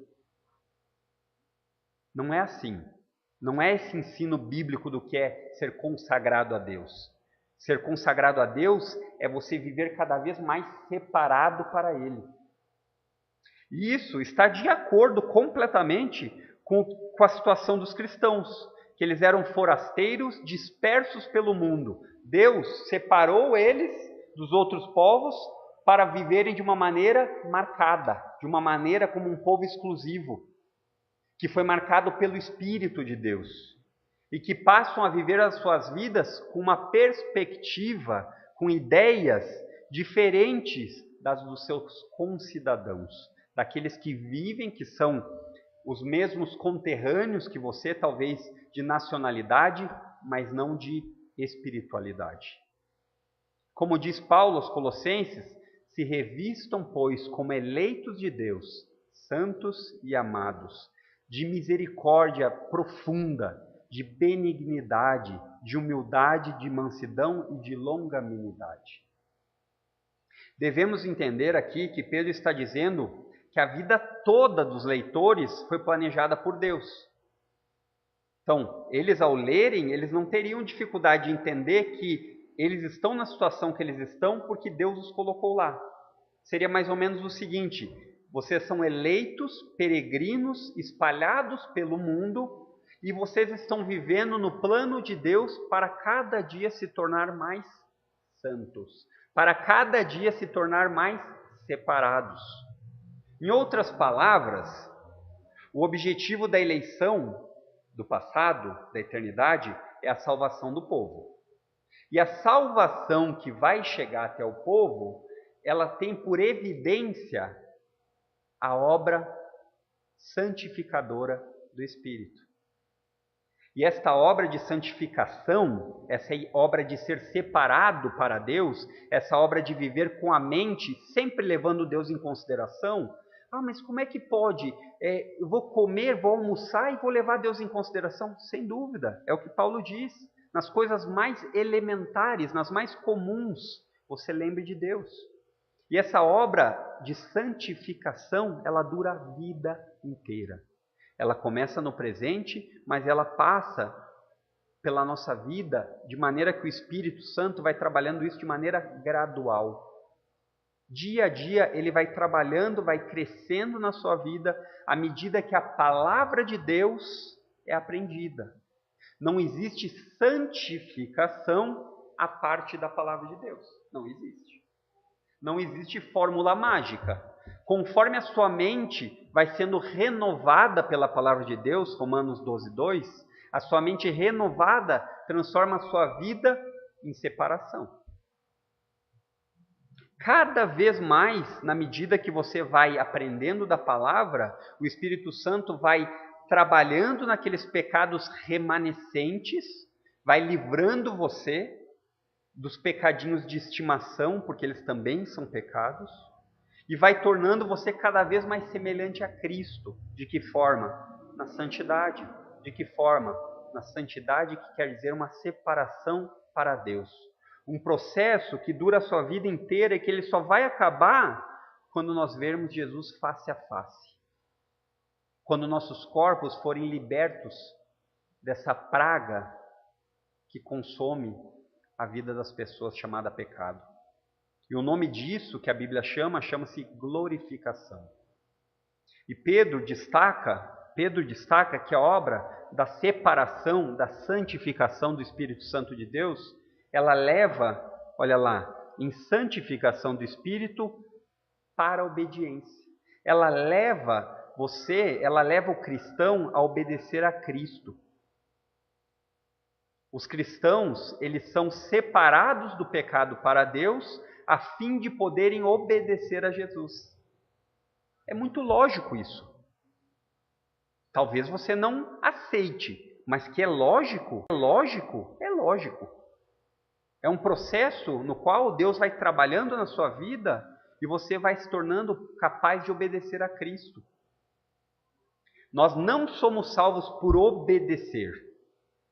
Não é assim. Não é esse ensino bíblico do que é ser consagrado a Deus. Ser consagrado a Deus é você viver cada vez mais separado para Ele. E isso está de acordo completamente com a situação dos cristãos, que eles eram forasteiros dispersos pelo mundo. Deus separou eles dos outros povos para viverem de uma maneira marcada, de uma maneira como um povo exclusivo, que foi marcado pelo Espírito de Deus, e que passam a viver as suas vidas com uma perspectiva, com ideias diferentes das dos seus concidadãos, daqueles que vivem, que são os mesmos conterrâneos que você, talvez de nacionalidade, mas não de espiritualidade. Como diz Paulo aos Colossenses, se revistam, pois, como eleitos de Deus, santos e amados, de misericórdia profunda, de benignidade, de humildade, de mansidão e de longanimidade. Devemos entender aqui que Pedro está dizendo que a vida toda dos leitores foi planejada por Deus. Então, eles ao lerem, eles não teriam dificuldade de entender que eles estão na situação que eles estão porque Deus os colocou lá. Seria mais ou menos o seguinte: vocês são eleitos, peregrinos, espalhados pelo mundo, e vocês estão vivendo no plano de Deus para cada dia se tornar mais santos, para cada dia se tornar mais separados. Em outras palavras, o objetivo da eleição do passado, da eternidade, é a salvação do povo. E a salvação que vai chegar até o povo, ela tem por evidência a obra santificadora do Espírito. E esta obra de santificação, essa obra de ser separado para Deus, essa obra de viver com a mente, sempre levando Deus em consideração. Ah, mas como é que pode? Eu vou comer, vou almoçar e vou levar Deus em consideração? Sem dúvida, é o que Paulo diz. Nas coisas mais elementares, nas mais comuns, você lembre de Deus. E essa obra de santificação, ela dura a vida inteira. Ela começa no presente, mas ela passa pela nossa vida de maneira que o Espírito Santo vai trabalhando isso de maneira gradual. Dia a dia ele vai trabalhando, vai crescendo na sua vida à medida que a palavra de Deus é aprendida. Não existe santificação à parte da palavra de Deus. Não existe. Não existe fórmula mágica. Conforme a sua mente vai sendo renovada pela palavra de Deus, Romanos 12:2, a sua mente renovada transforma a sua vida em separação. Cada vez mais, na medida que você vai aprendendo da palavra, o Espírito Santo vai trabalhando naqueles pecados remanescentes, vai livrando você dos pecadinhos de estimação, porque eles também são pecados, e vai tornando você cada vez mais semelhante a Cristo. De que forma? Na santidade. De que forma? Na santidade, que quer dizer uma separação para Deus. Um processo que dura a sua vida inteira e que ele só vai acabar quando nós vermos Jesus face a face. Quando nossos corpos forem libertos dessa praga que consome a vida das pessoas, chamada pecado. E o nome disso que a Bíblia chama-se glorificação. E Pedro destaca que a obra da separação, da santificação do Espírito Santo de Deus, ela leva, olha lá, em santificação do Espírito para a obediência. Ela leva o cristão a obedecer a Cristo. Os cristãos, eles são separados do pecado para Deus, a fim de poderem obedecer a Jesus. É muito lógico isso. Talvez você não aceite, mas que é lógico, é lógico. É um processo no qual Deus vai trabalhando na sua vida e você vai se tornando capaz de obedecer a Cristo. Nós não somos salvos por obedecer.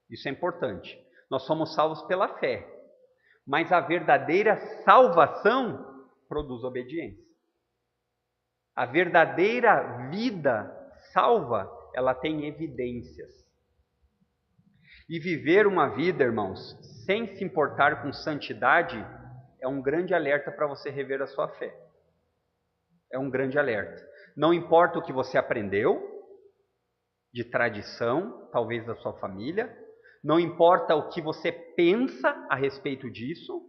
Isso é importante. Nós somos salvos pela fé. Mas a verdadeira salvação produz obediência. A verdadeira vida salva, ela tem evidências. E viver uma vida, irmãos, sem se importar com santidade, é um grande alerta para você rever a sua fé. É um grande alerta. Não importa o que você aprendeu, de tradição, talvez da sua família, não importa o que você pensa a respeito disso,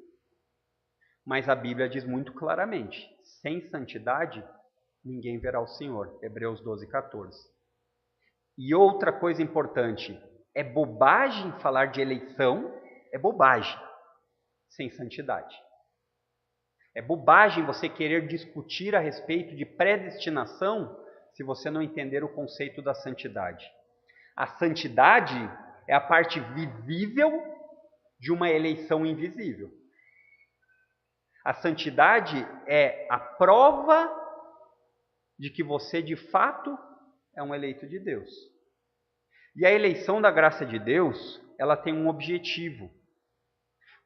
mas a Bíblia diz muito claramente, sem santidade, ninguém verá o Senhor. Hebreus 12:14. E outra coisa importante, é bobagem falar de eleição, é bobagem, sem santidade. É bobagem você querer discutir a respeito de predestinação se você não entender o conceito da santidade. A santidade é a parte visível de uma eleição invisível. A santidade é a prova de que você de fato é um eleito de Deus. E a eleição da graça de Deus, ela tem um objetivo.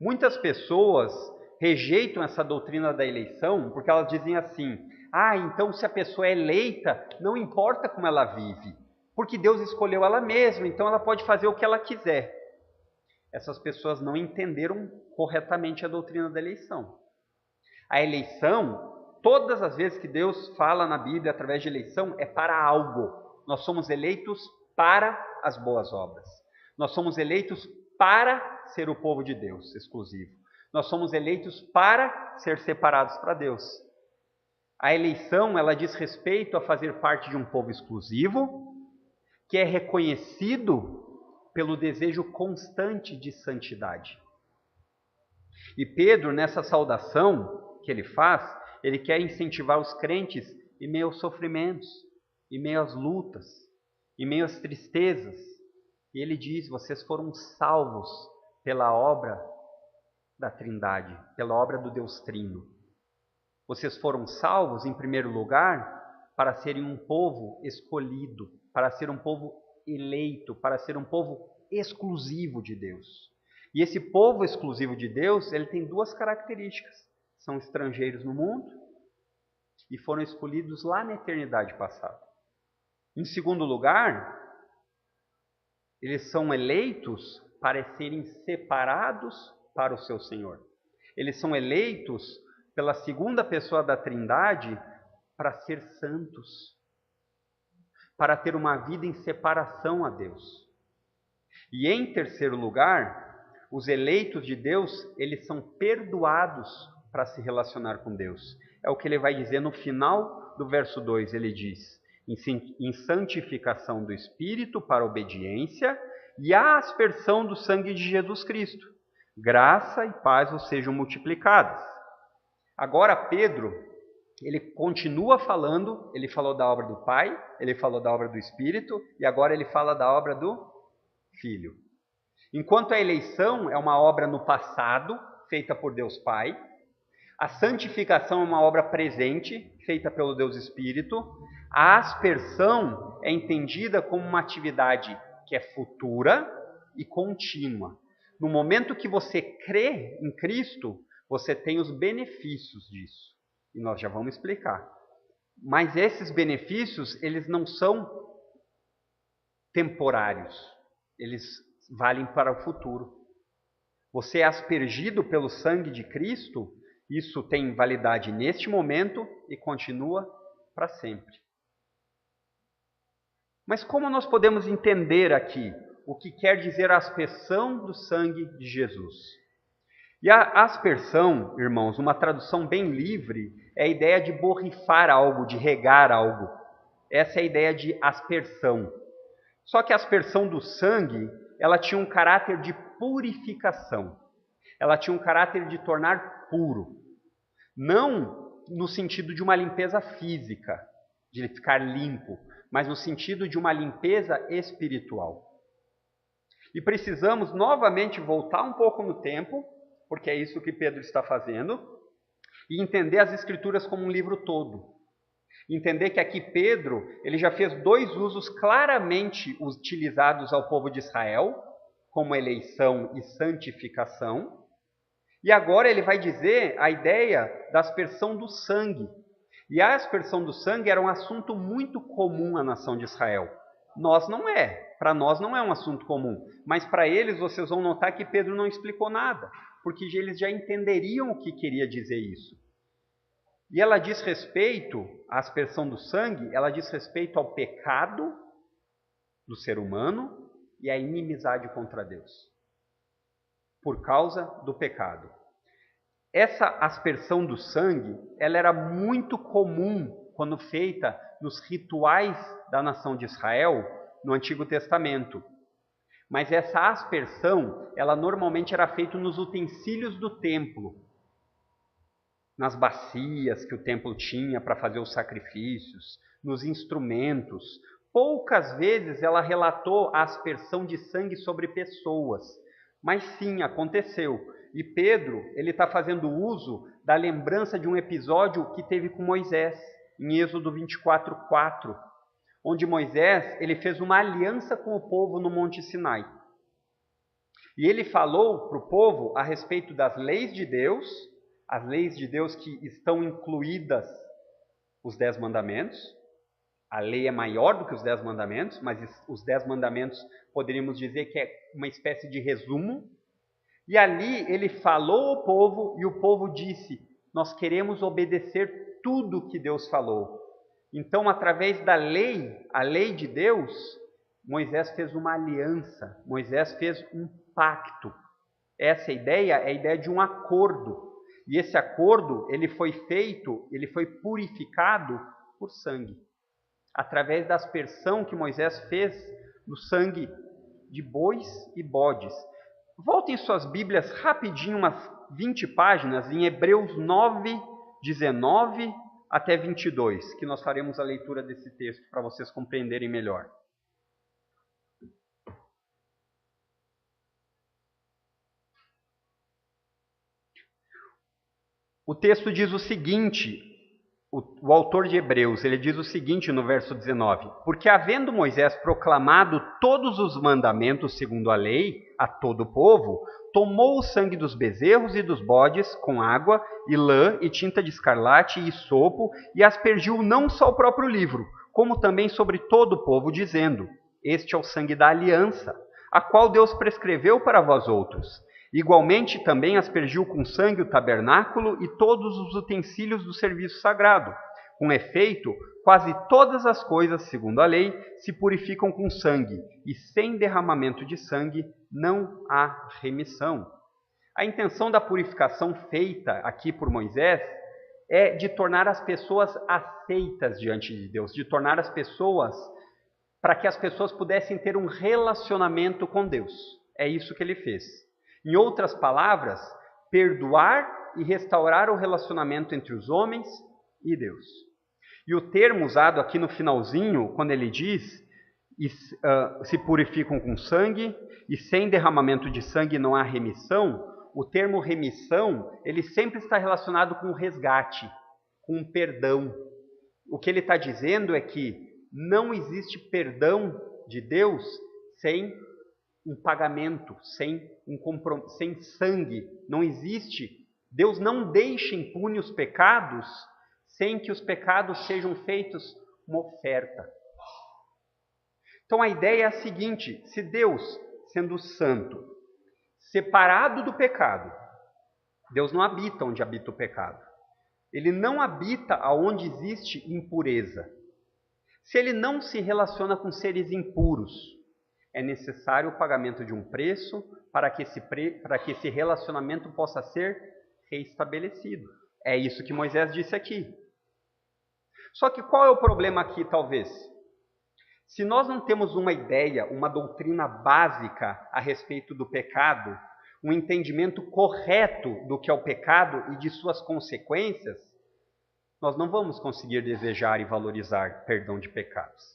Muitas pessoas rejeitam essa doutrina da eleição porque elas dizem assim: então se a pessoa é eleita, não importa como ela vive, porque Deus escolheu ela mesma, então ela pode fazer o que ela quiser. Essas pessoas não entenderam corretamente a doutrina da eleição. A eleição, todas as vezes que Deus fala na Bíblia através de eleição, é para algo. Nós somos eleitos para as boas obras. Nós somos eleitos para ser o povo de Deus exclusivo. Nós somos eleitos para ser separados para Deus. A eleição, ela diz respeito a fazer parte de um povo exclusivo, que é reconhecido pelo desejo constante de santidade. E Pedro, nessa saudação que ele faz, ele quer incentivar os crentes em meio aos sofrimentos, em meio às lutas, em meio às tristezas, E ele diz: vocês foram salvos pela obra da Trindade, pela obra do Deus Trino. Vocês foram salvos, em primeiro lugar, para serem um povo escolhido, para ser um povo eleito, para ser um povo exclusivo de Deus. E esse povo exclusivo de Deus, ele tem duas características. São estrangeiros no mundo e foram escolhidos lá na eternidade passada. Em segundo lugar, eles são eleitos para serem separados para o seu Senhor. Eles são eleitos pela segunda pessoa da Trindade para ser santos, para ter uma vida em separação a Deus. E em terceiro lugar, os eleitos de Deus, eles são perdoados para se relacionar com Deus. É o que ele vai dizer no final do verso 2, ele diz: em santificação do Espírito para obediência e a aspersão do sangue de Jesus Cristo. Graça e paz vos sejam multiplicadas. Agora Pedro, ele continua falando, ele falou da obra do Pai, ele falou da obra do Espírito e agora ele fala da obra do Filho. Enquanto a eleição é uma obra no passado, feita por Deus Pai, a santificação é uma obra presente, feita pelo Deus Espírito, a aspersão é entendida como uma atividade que é futura e contínua. No momento que você crê em Cristo, você tem os benefícios disso. E nós já vamos explicar. Mas esses benefícios, eles não são temporários. Eles valem para o futuro. Você é aspergido pelo sangue de Cristo, isso tem validade neste momento e continua para sempre. Mas como nós podemos entender aqui o que quer dizer a aspersão do sangue de Jesus? E a aspersão, irmãos, uma tradução bem livre, é a ideia de borrifar algo, de regar algo. Essa é a ideia de aspersão. Só que a aspersão do sangue, ela tinha um caráter de purificação. Ela tinha um caráter de tornar puro. Não no sentido de uma limpeza física, de ficar limpo, mas no sentido de uma limpeza espiritual. E precisamos novamente voltar um pouco no tempo, porque é isso que Pedro está fazendo, e entender as Escrituras como um livro todo. Entender que aqui Pedro, ele já fez dois usos claramente utilizados ao povo de Israel, como eleição e santificação, e agora ele vai dizer a ideia da aspersão do sangue. E a aspersão do sangue era um assunto muito comum à nação de Israel. Nós não é, para nós não é um assunto comum, mas para eles vocês vão notar que Pedro não explicou nada, porque eles já entenderiam o que queria dizer isso. E ela diz respeito, a aspersão do sangue, ela diz respeito ao pecado do ser humano e à inimizade contra Deus, por causa do pecado. Essa aspersão do sangue, ela era muito comum quando feita nos rituais da nação de Israel no Antigo Testamento. Mas essa aspersão, ela normalmente era feita nos utensílios do templo, nas bacias que o templo tinha para fazer os sacrifícios, nos instrumentos. Poucas vezes ela relatou a aspersão de sangue sobre pessoas, mas sim, aconteceu. E Pedro, ele está fazendo uso da lembrança de um episódio que teve com Moisés, em Êxodo 24:4, onde Moisés, ele fez uma aliança com o povo no Monte Sinai. E ele falou para o povo a respeito das leis de Deus, as leis de Deus que estão incluídas os 10 mandamentos. A lei é maior do que os 10 mandamentos, mas os 10 mandamentos poderíamos dizer que é uma espécie de resumo. E ali ele falou ao povo e o povo disse: nós queremos obedecer tudo que Deus falou. Então, através da lei, a lei de Deus, Moisés fez uma aliança, Moisés fez um pacto. Essa ideia é a ideia de um acordo. E esse acordo, ele foi feito, ele foi purificado por sangue. Através da aspersão que Moisés fez no sangue de bois e bodes. Voltem suas Bíblias rapidinho, umas 20 páginas, em Hebreus 9, 19 até 22, que nós faremos a leitura desse texto para vocês compreenderem melhor. O texto diz o seguinte, o autor de Hebreus, ele diz o seguinte no verso 19: porque havendo Moisés proclamado todos os mandamentos segundo a lei a todo o povo, tomou o sangue dos bezerros e dos bodes com água e lã e tinta de escarlate e sopo e aspergiu não só o próprio livro, como também sobre todo o povo, dizendo: este é o sangue da aliança, a qual Deus prescreveu para vós outros. Igualmente também aspergiu com sangue o tabernáculo e todos os utensílios do serviço sagrado. Com efeito, quase todas as coisas, segundo a lei, se purificam com sangue, e sem derramamento de sangue não há remissão. A intenção da purificação feita aqui por Moisés é de tornar as pessoas aceitas diante de Deus, de tornar as pessoas, para que as pessoas pudessem ter um relacionamento com Deus. É isso que ele fez. Em outras palavras, perdoar e restaurar o relacionamento entre os homens e Deus. E o termo usado aqui no finalzinho, quando ele diz, se purificam com sangue, e sem derramamento de sangue não há remissão, o termo remissão, ele sempre está relacionado com o resgate, com o perdão. O que ele está dizendo é que não existe perdão de Deus sem um pagamento, sem sangue. Não existe. Deus não deixa impune os pecados sem que os pecados sejam feitos uma oferta. Então a ideia é a seguinte: se Deus, sendo santo, separado do pecado, Deus não habita onde habita o pecado. Ele não habita aonde existe impureza. Se ele não se relaciona com seres impuros, é necessário o pagamento de um preço para que esse relacionamento possa ser reestabelecido. É isso que Moisés disse aqui. Só que qual é o problema aqui, talvez? Se nós não temos uma ideia, uma doutrina básica a respeito do pecado, um entendimento correto do que é o pecado e de suas consequências, nós não vamos conseguir desejar e valorizar perdão de pecados.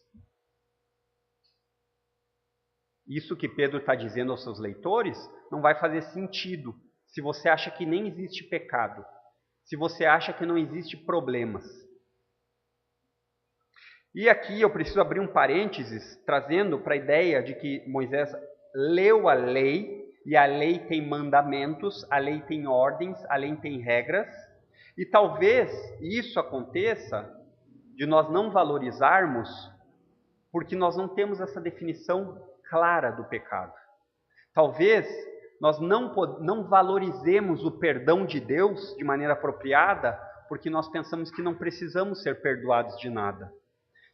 Isso que Pedro está dizendo aos seus leitores não vai fazer sentido se você acha que nem existe pecado, se você acha que não existe problemas. E aqui eu preciso abrir um parênteses, trazendo para a ideia de que Moisés leu a lei, e a lei tem mandamentos, a lei tem ordens, a lei tem regras, e talvez isso aconteça de nós não valorizarmos, porque nós não temos essa definição clara do pecado. Talvez nós não valorizemos o perdão de Deus de maneira apropriada, porque nós pensamos que não precisamos ser perdoados de nada.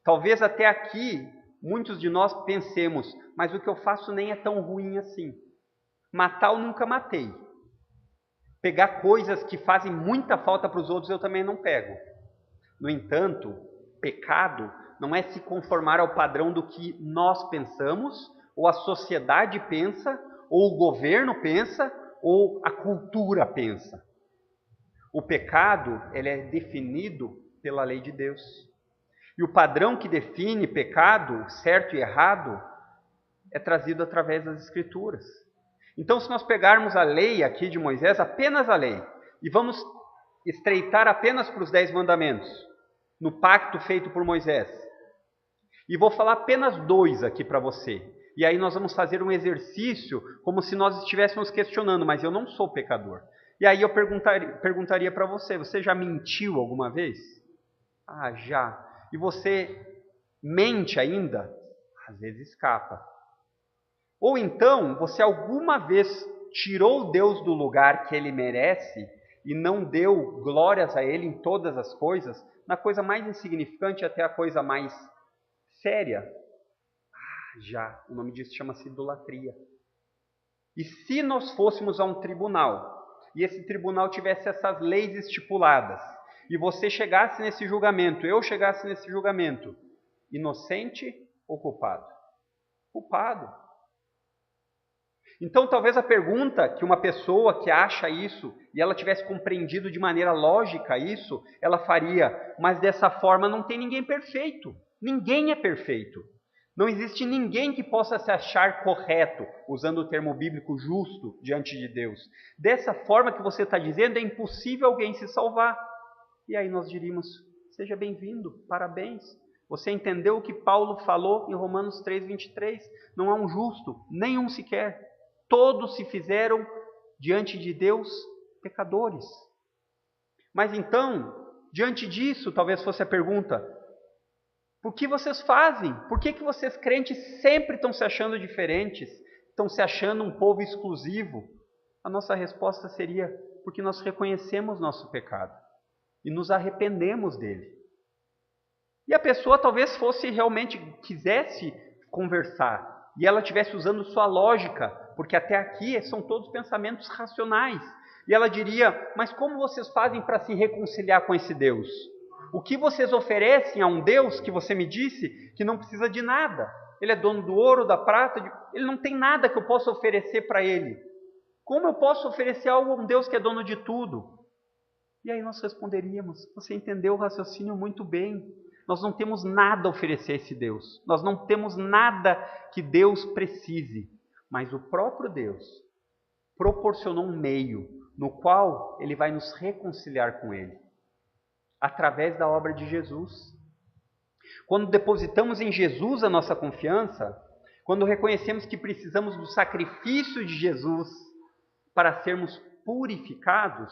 Talvez até aqui, muitos de nós pensemos, mas o que eu faço nem é tão ruim assim. Matar eu nunca matei. Pegar coisas que fazem muita falta para os outros eu também não pego. No entanto, pecado não é se conformar ao padrão do que nós pensamos, ou a sociedade pensa, ou o governo pensa, ou a cultura pensa. O pecado, ele é definido pela lei de Deus. E o padrão que define pecado, certo e errado, é trazido através das Escrituras. Então, se nós pegarmos a lei aqui de Moisés, apenas a lei, e vamos estreitar apenas para os 10 mandamentos, no pacto feito por Moisés, e vou falar apenas 2 aqui para você, e aí nós vamos fazer um exercício como se nós estivéssemos questionando, mas eu não sou pecador. E aí eu perguntaria para você, você já mentiu alguma vez? Ah, já. E você mente ainda? Às vezes escapa. Ou então, você alguma vez tirou Deus do lugar que Ele merece e não deu glórias a Ele em todas as coisas, na coisa mais insignificante até a coisa mais séria? Ah, já. O nome disso chama-se idolatria. E se nós fôssemos a um tribunal, e esse tribunal tivesse essas leis estipuladas, e você chegasse nesse julgamento, eu chegasse nesse julgamento, inocente ou culpado? Culpado. Então, talvez a pergunta que uma pessoa que acha isso, e ela tivesse compreendido de maneira lógica isso, ela faria, mas dessa forma não tem ninguém perfeito. Ninguém é perfeito. Não existe ninguém que possa se achar correto, usando o termo bíblico justo, diante de Deus. Dessa forma que você está dizendo, é impossível alguém se salvar. E aí nós diríamos, seja bem-vindo, parabéns. Você entendeu o que Paulo falou em Romanos 3:23? Não há um justo, nenhum sequer. Todos se fizeram diante de Deus pecadores. Mas então, diante disso, talvez fosse a pergunta: por que vocês fazem? Por que vocês crentes sempre estão se achando diferentes? Estão se achando um povo exclusivo? A nossa resposta seria: porque nós reconhecemos nosso pecado e nos arrependemos dele. E a pessoa talvez realmente quisesse conversar e ela estivesse usando sua lógica, porque até aqui são todos pensamentos racionais. E ela diria: mas como vocês fazem para se reconciliar com esse Deus? O que vocês oferecem a um Deus que você me disse que não precisa de nada? Ele é dono do ouro, da prata, ele não tem nada que eu possa oferecer para ele. Como eu posso oferecer algo a um Deus que é dono de tudo? E aí nós responderíamos: você entendeu o raciocínio muito bem. Nós não temos nada a oferecer a esse Deus. Nós não temos nada que Deus precise. Mas o próprio Deus proporcionou um meio no qual Ele vai nos reconciliar com Ele. Através da obra de Jesus. Quando depositamos em Jesus a nossa confiança, quando reconhecemos que precisamos do sacrifício de Jesus para sermos purificados,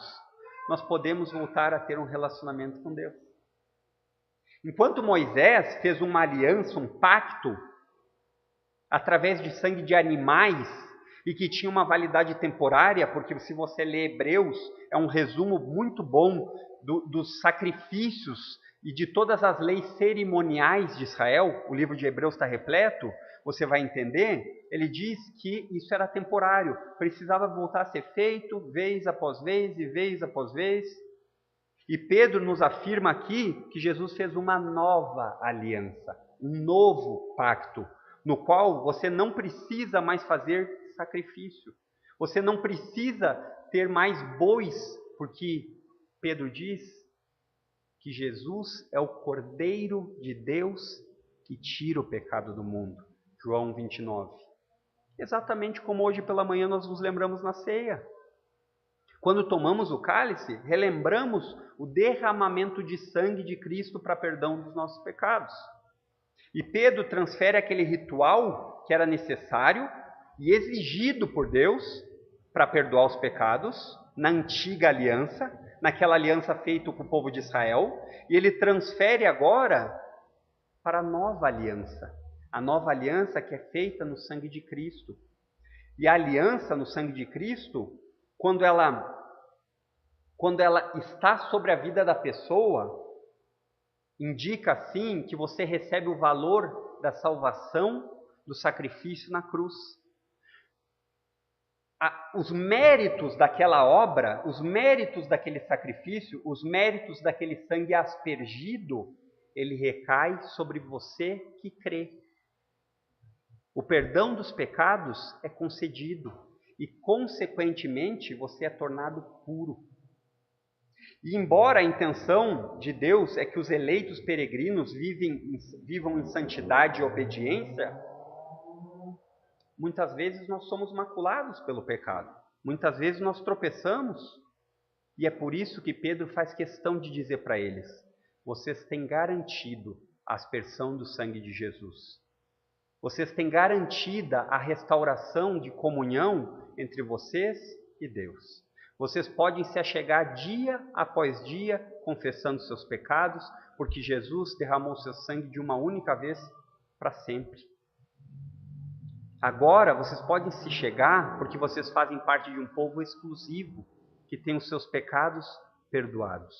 nós podemos voltar a ter um relacionamento com Deus. Enquanto Moisés fez uma aliança, um pacto, através de sangue de animais, e que tinha uma validade temporária, porque se você lê Hebreus, é um resumo muito bom dos sacrifícios e de todas as leis cerimoniais de Israel, o livro de Hebreus está repleto, você vai entender, ele diz que isso era temporário, precisava voltar a ser feito vez após vez e vez após vez. E Pedro nos afirma aqui que Jesus fez uma nova aliança, um novo pacto, no qual você não precisa mais fazer sacrifício. Você não precisa ter mais bois, porque Pedro diz que Jesus é o Cordeiro de Deus que tira o pecado do mundo. João 29. Exatamente como hoje pela manhã nós nos lembramos na ceia. Quando tomamos o cálice, relembramos o derramamento de sangue de Cristo para perdão dos nossos pecados. E Pedro transfere aquele ritual que era necessário e exigido por Deus para perdoar os pecados, na antiga aliança, naquela aliança feita com o povo de Israel, e ele transfere agora para a nova aliança que é feita no sangue de Cristo. E a aliança no sangue de Cristo, quando ela está sobre a vida da pessoa, indica assim que você recebe o valor da salvação do sacrifício na cruz. Os méritos daquela obra, os méritos daquele sacrifício, os méritos daquele sangue aspergido, ele recai sobre você que crê. O perdão dos pecados é concedido e, consequentemente, você é tornado puro. E embora a intenção de Deus é que os eleitos peregrinos vivam em santidade e obediência, muitas vezes nós somos maculados pelo pecado. Muitas vezes nós tropeçamos. E é por isso que Pedro faz questão de dizer para eles: vocês têm garantido a aspersão do sangue de Jesus. Vocês têm garantida a restauração de comunhão entre vocês e Deus. Vocês podem se achegar dia após dia confessando seus pecados, porque Jesus derramou seu sangue de uma única vez para sempre. Agora vocês podem se chegar porque vocês fazem parte de um povo exclusivo, que tem os seus pecados perdoados.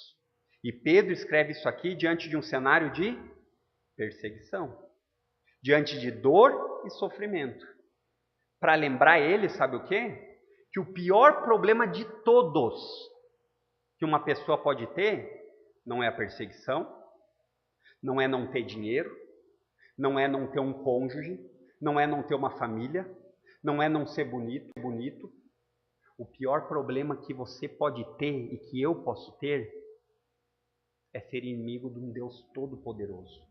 E Pedro escreve isso aqui diante de um cenário de perseguição, diante de dor e sofrimento. Para lembrar ele, sabe o quê? Que o pior problema de todos que uma pessoa pode ter não é a perseguição, não é não ter dinheiro, não é não ter um cônjuge, não é não ter uma família, não é não ser bonito. O pior problema que você pode ter e que eu posso ter é ser inimigo de um Deus todo-poderoso.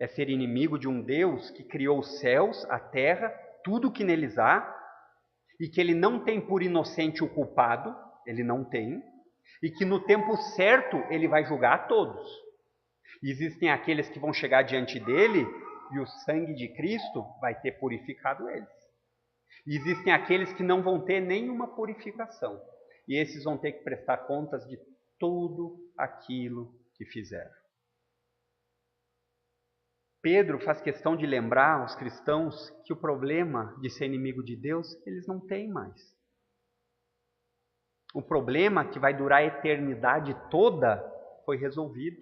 é ser inimigo de um Deus que criou os céus, a terra, tudo o que neles há, e que ele não tem por inocente o culpado, ele não tem, e que no tempo certo ele vai julgar a todos. E existem aqueles que vão chegar diante dele e o sangue de Cristo vai ter purificado eles. E existem aqueles que não vão ter nenhuma purificação. E esses vão ter que prestar contas de tudo aquilo que fizeram. Pedro faz questão de lembrar aos cristãos que o problema de ser inimigo de Deus, eles não têm mais. O problema que vai durar a eternidade toda foi resolvido.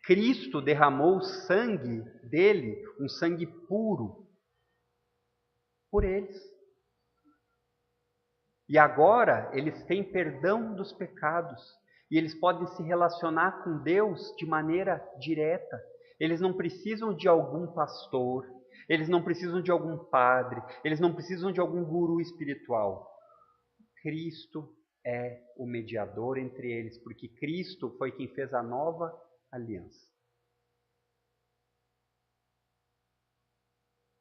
Cristo derramou o sangue dele, um sangue puro, por eles. E agora eles têm perdão dos pecados e eles podem se relacionar com Deus de maneira direta. Eles não precisam de algum pastor, eles não precisam de algum padre, eles não precisam de algum guru espiritual. Cristo é o mediador entre eles, porque Cristo foi quem fez a nova aliança.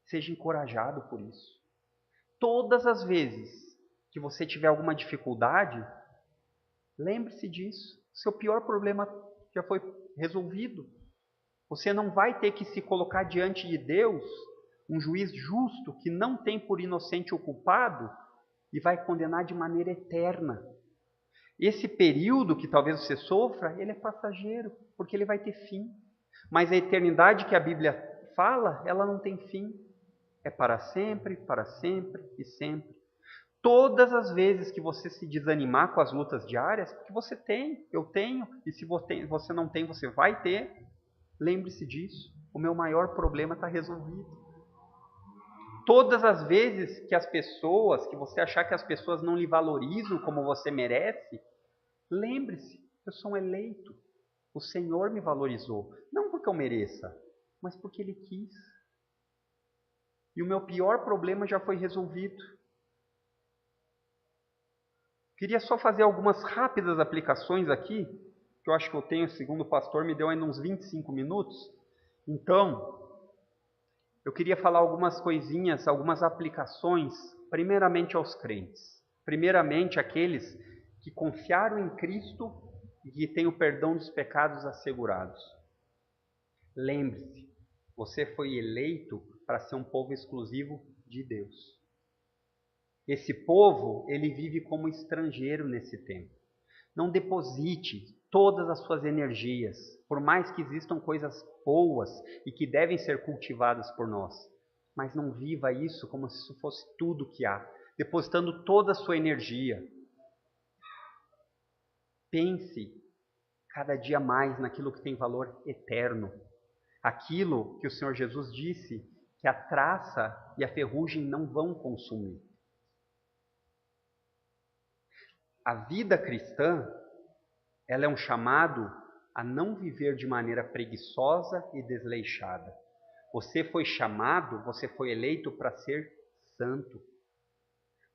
Seja encorajado por isso. Todas as vezes que você tiver alguma dificuldade, lembre-se disso. Seu pior problema já foi resolvido. Você não vai ter que se colocar diante de Deus, um juiz justo que não tem por inocente o culpado e vai condenar de maneira eterna. Esse período que talvez você sofra, ele é passageiro, porque ele vai ter fim. Mas a eternidade que a Bíblia fala, ela não tem fim. É para sempre e sempre. Todas as vezes que você se desanimar com as lutas diárias, porque você tem, eu tenho, e se você não tem, você vai ter, lembre-se disso. O meu maior problema está resolvido. Todas as vezes que você achar que as pessoas não lhe valorizam como você merece, lembre-se, eu sou um eleito. O Senhor me valorizou, não porque eu mereça, mas porque Ele quis. E o meu pior problema já foi resolvido. Queria só fazer algumas rápidas aplicações aqui, que eu acho que eu tenho, segundo o pastor, me deu ainda uns 25 minutos. Então, eu queria falar algumas coisinhas, algumas aplicações, primeiramente aos crentes. Primeiramente, aqueles que confiaram em Cristo e que têm o perdão dos pecados assegurados. Lembre-se, você foi eleito para ser um povo exclusivo de Deus. Esse povo, ele vive como estrangeiro nesse tempo. Não deposite todas as suas energias, por mais que existam coisas boas e que devem ser cultivadas por nós. Mas não viva isso como se isso fosse tudo que há, depositando toda a sua energia. Pense cada dia mais naquilo que tem valor eterno. Aquilo que o Senhor Jesus disse, que a traça e a ferrugem não vão consumir. A vida cristã, ela é um chamado a não viver de maneira preguiçosa e desleixada. Você foi chamado, você foi eleito para ser santo,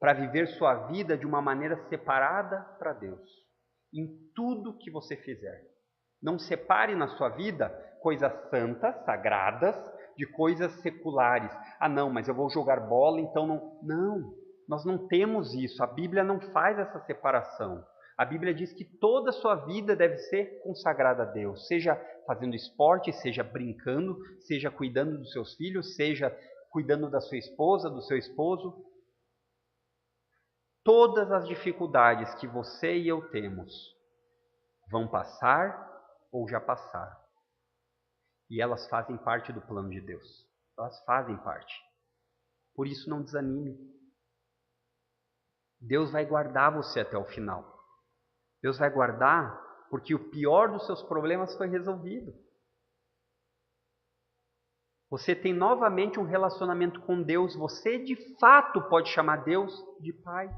para viver sua vida de uma maneira separada para Deus, em tudo que você fizer. Não separe na sua vida coisas santas, sagradas, de coisas seculares. Ah, não, mas eu vou jogar bola, então não. Não, nós não temos isso. A Bíblia não faz essa separação. A Bíblia diz que toda a sua vida deve ser consagrada a Deus, seja fazendo esporte, seja brincando, seja cuidando dos seus filhos, seja cuidando da sua esposa, do seu esposo. Todas as dificuldades que você e eu temos vão passar ou já passaram. E elas fazem parte do plano de Deus. Elas fazem parte. Por isso não desanime. Deus vai guardar você até o final. Deus vai guardar porque o pior dos seus problemas foi resolvido. Você tem novamente um relacionamento com Deus. Você de fato pode chamar Deus de Pai.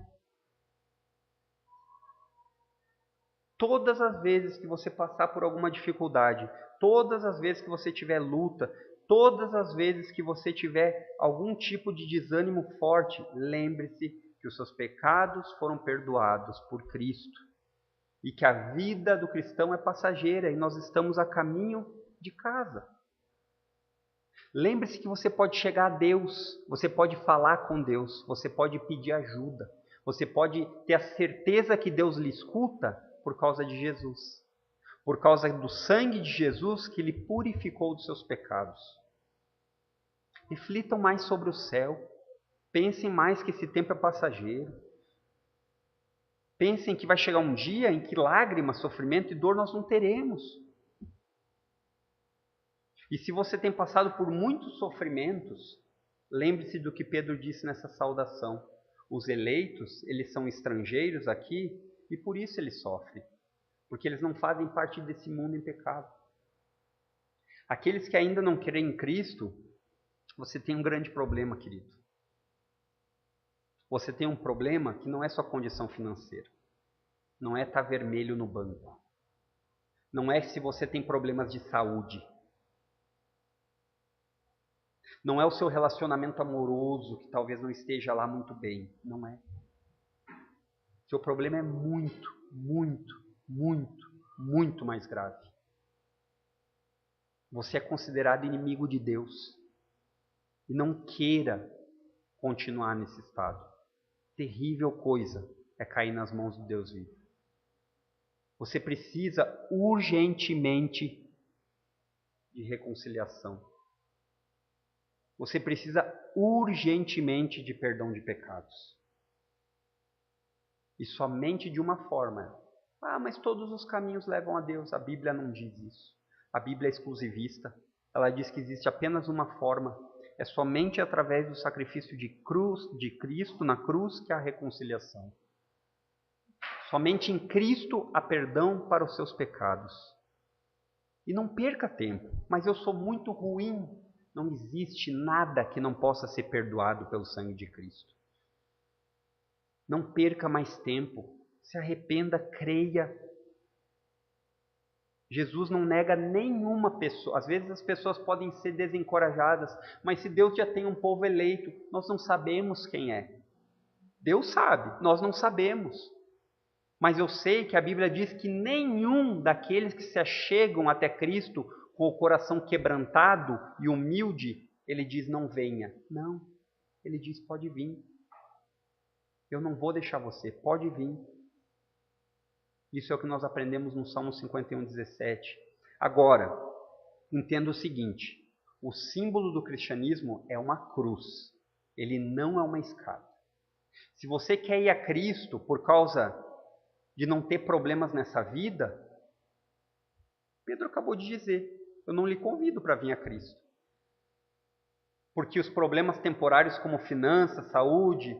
Todas as vezes que você passar por alguma dificuldade, todas as vezes que você tiver luta, todas as vezes que você tiver algum tipo de desânimo forte, lembre-se que os seus pecados foram perdoados por Cristo e que a vida do cristão é passageira e nós estamos a caminho de casa. Lembre-se que você pode chegar a Deus, você pode falar com Deus, você pode pedir ajuda, você pode ter a certeza que Deus lhe escuta por causa de Jesus, por causa do sangue de Jesus que lhe purificou dos seus pecados. Reflitam mais sobre o céu, pensem mais que esse tempo é passageiro. Pensem que vai chegar um dia em que lágrimas, sofrimento e dor nós não teremos. E se você tem passado por muitos sofrimentos, lembre-se do que Pedro disse nessa saudação. Os eleitos, eles são estrangeiros aqui e por isso eles sofrem. Porque eles não fazem parte desse mundo em pecado. Aqueles que ainda não creem em Cristo, você tem um grande problema, querido. Você tem um problema que não é sua condição financeira. Não é estar vermelho no banco. Não é se você tem problemas de saúde. Não é o seu relacionamento amoroso que talvez não esteja lá muito bem. Não é. Seu problema é muito, muito, muito, muito mais grave. Você é considerado inimigo de Deus. E não queira continuar nesse estado. Terrível coisa é cair nas mãos do Deus vivo. Você precisa urgentemente de reconciliação. Você precisa urgentemente de perdão de pecados. E somente de uma forma. Mas todos os caminhos levam a Deus. A Bíblia não diz isso. A Bíblia é exclusivista. Ela diz que existe apenas uma forma. É somente através do sacrifício de Cristo na cruz que há reconciliação. Somente em Cristo há perdão para os seus pecados. E não perca tempo. Mas eu sou muito ruim. Não existe nada que não possa ser perdoado pelo sangue de Cristo. Não perca mais tempo. Se arrependa, creia. Jesus não nega nenhuma pessoa. Às vezes as pessoas podem ser desencorajadas, mas se Deus já tem um povo eleito, nós não sabemos quem é. Deus sabe, nós não sabemos. Mas eu sei que a Bíblia diz que nenhum daqueles que se achegam até Cristo com o coração quebrantado e humilde, ele diz não venha. Não, ele diz pode vir. Eu não vou deixar você, pode vir. Isso é o que nós aprendemos no Salmo 51:17. Agora, entenda o seguinte, o símbolo do cristianismo é uma cruz, ele não é uma escada. Se você quer ir a Cristo por causa de não ter problemas nessa vida, Pedro acabou de dizer, eu não lhe convido para vir a Cristo. Porque os problemas temporários como finanças, saúde,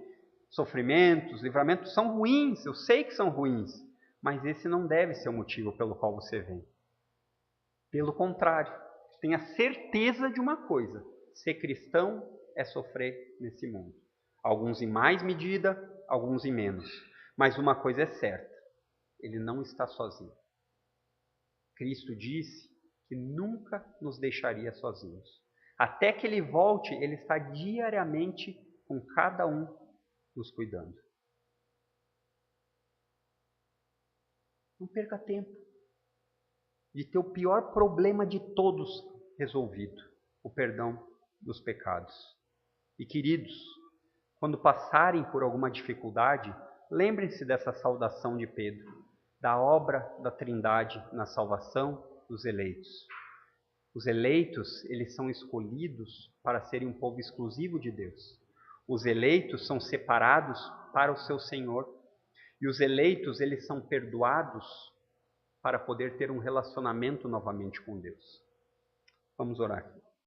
sofrimentos, livramentos são ruins, eu sei que são ruins, mas esse não deve ser o motivo pelo qual você vem. Pelo contrário, tenha certeza de uma coisa, ser cristão é sofrer nesse mundo. Alguns em mais medida, alguns em menos. Mas uma coisa é certa, ele não está sozinho. Cristo disse que nunca nos deixaria sozinhos. Até que ele volte, ele está diariamente com cada um nos cuidando. Não perca tempo de ter o pior problema de todos resolvido, o perdão dos pecados. E queridos, quando passarem por alguma dificuldade, lembrem-se dessa saudação de Pedro, da obra da Trindade na salvação dos eleitos. Os eleitos, eles são escolhidos para serem um povo exclusivo de Deus. Os eleitos são separados para o seu Senhor. E os eleitos, eles são perdoados para poder ter um relacionamento novamente com Deus. Vamos orar aqui.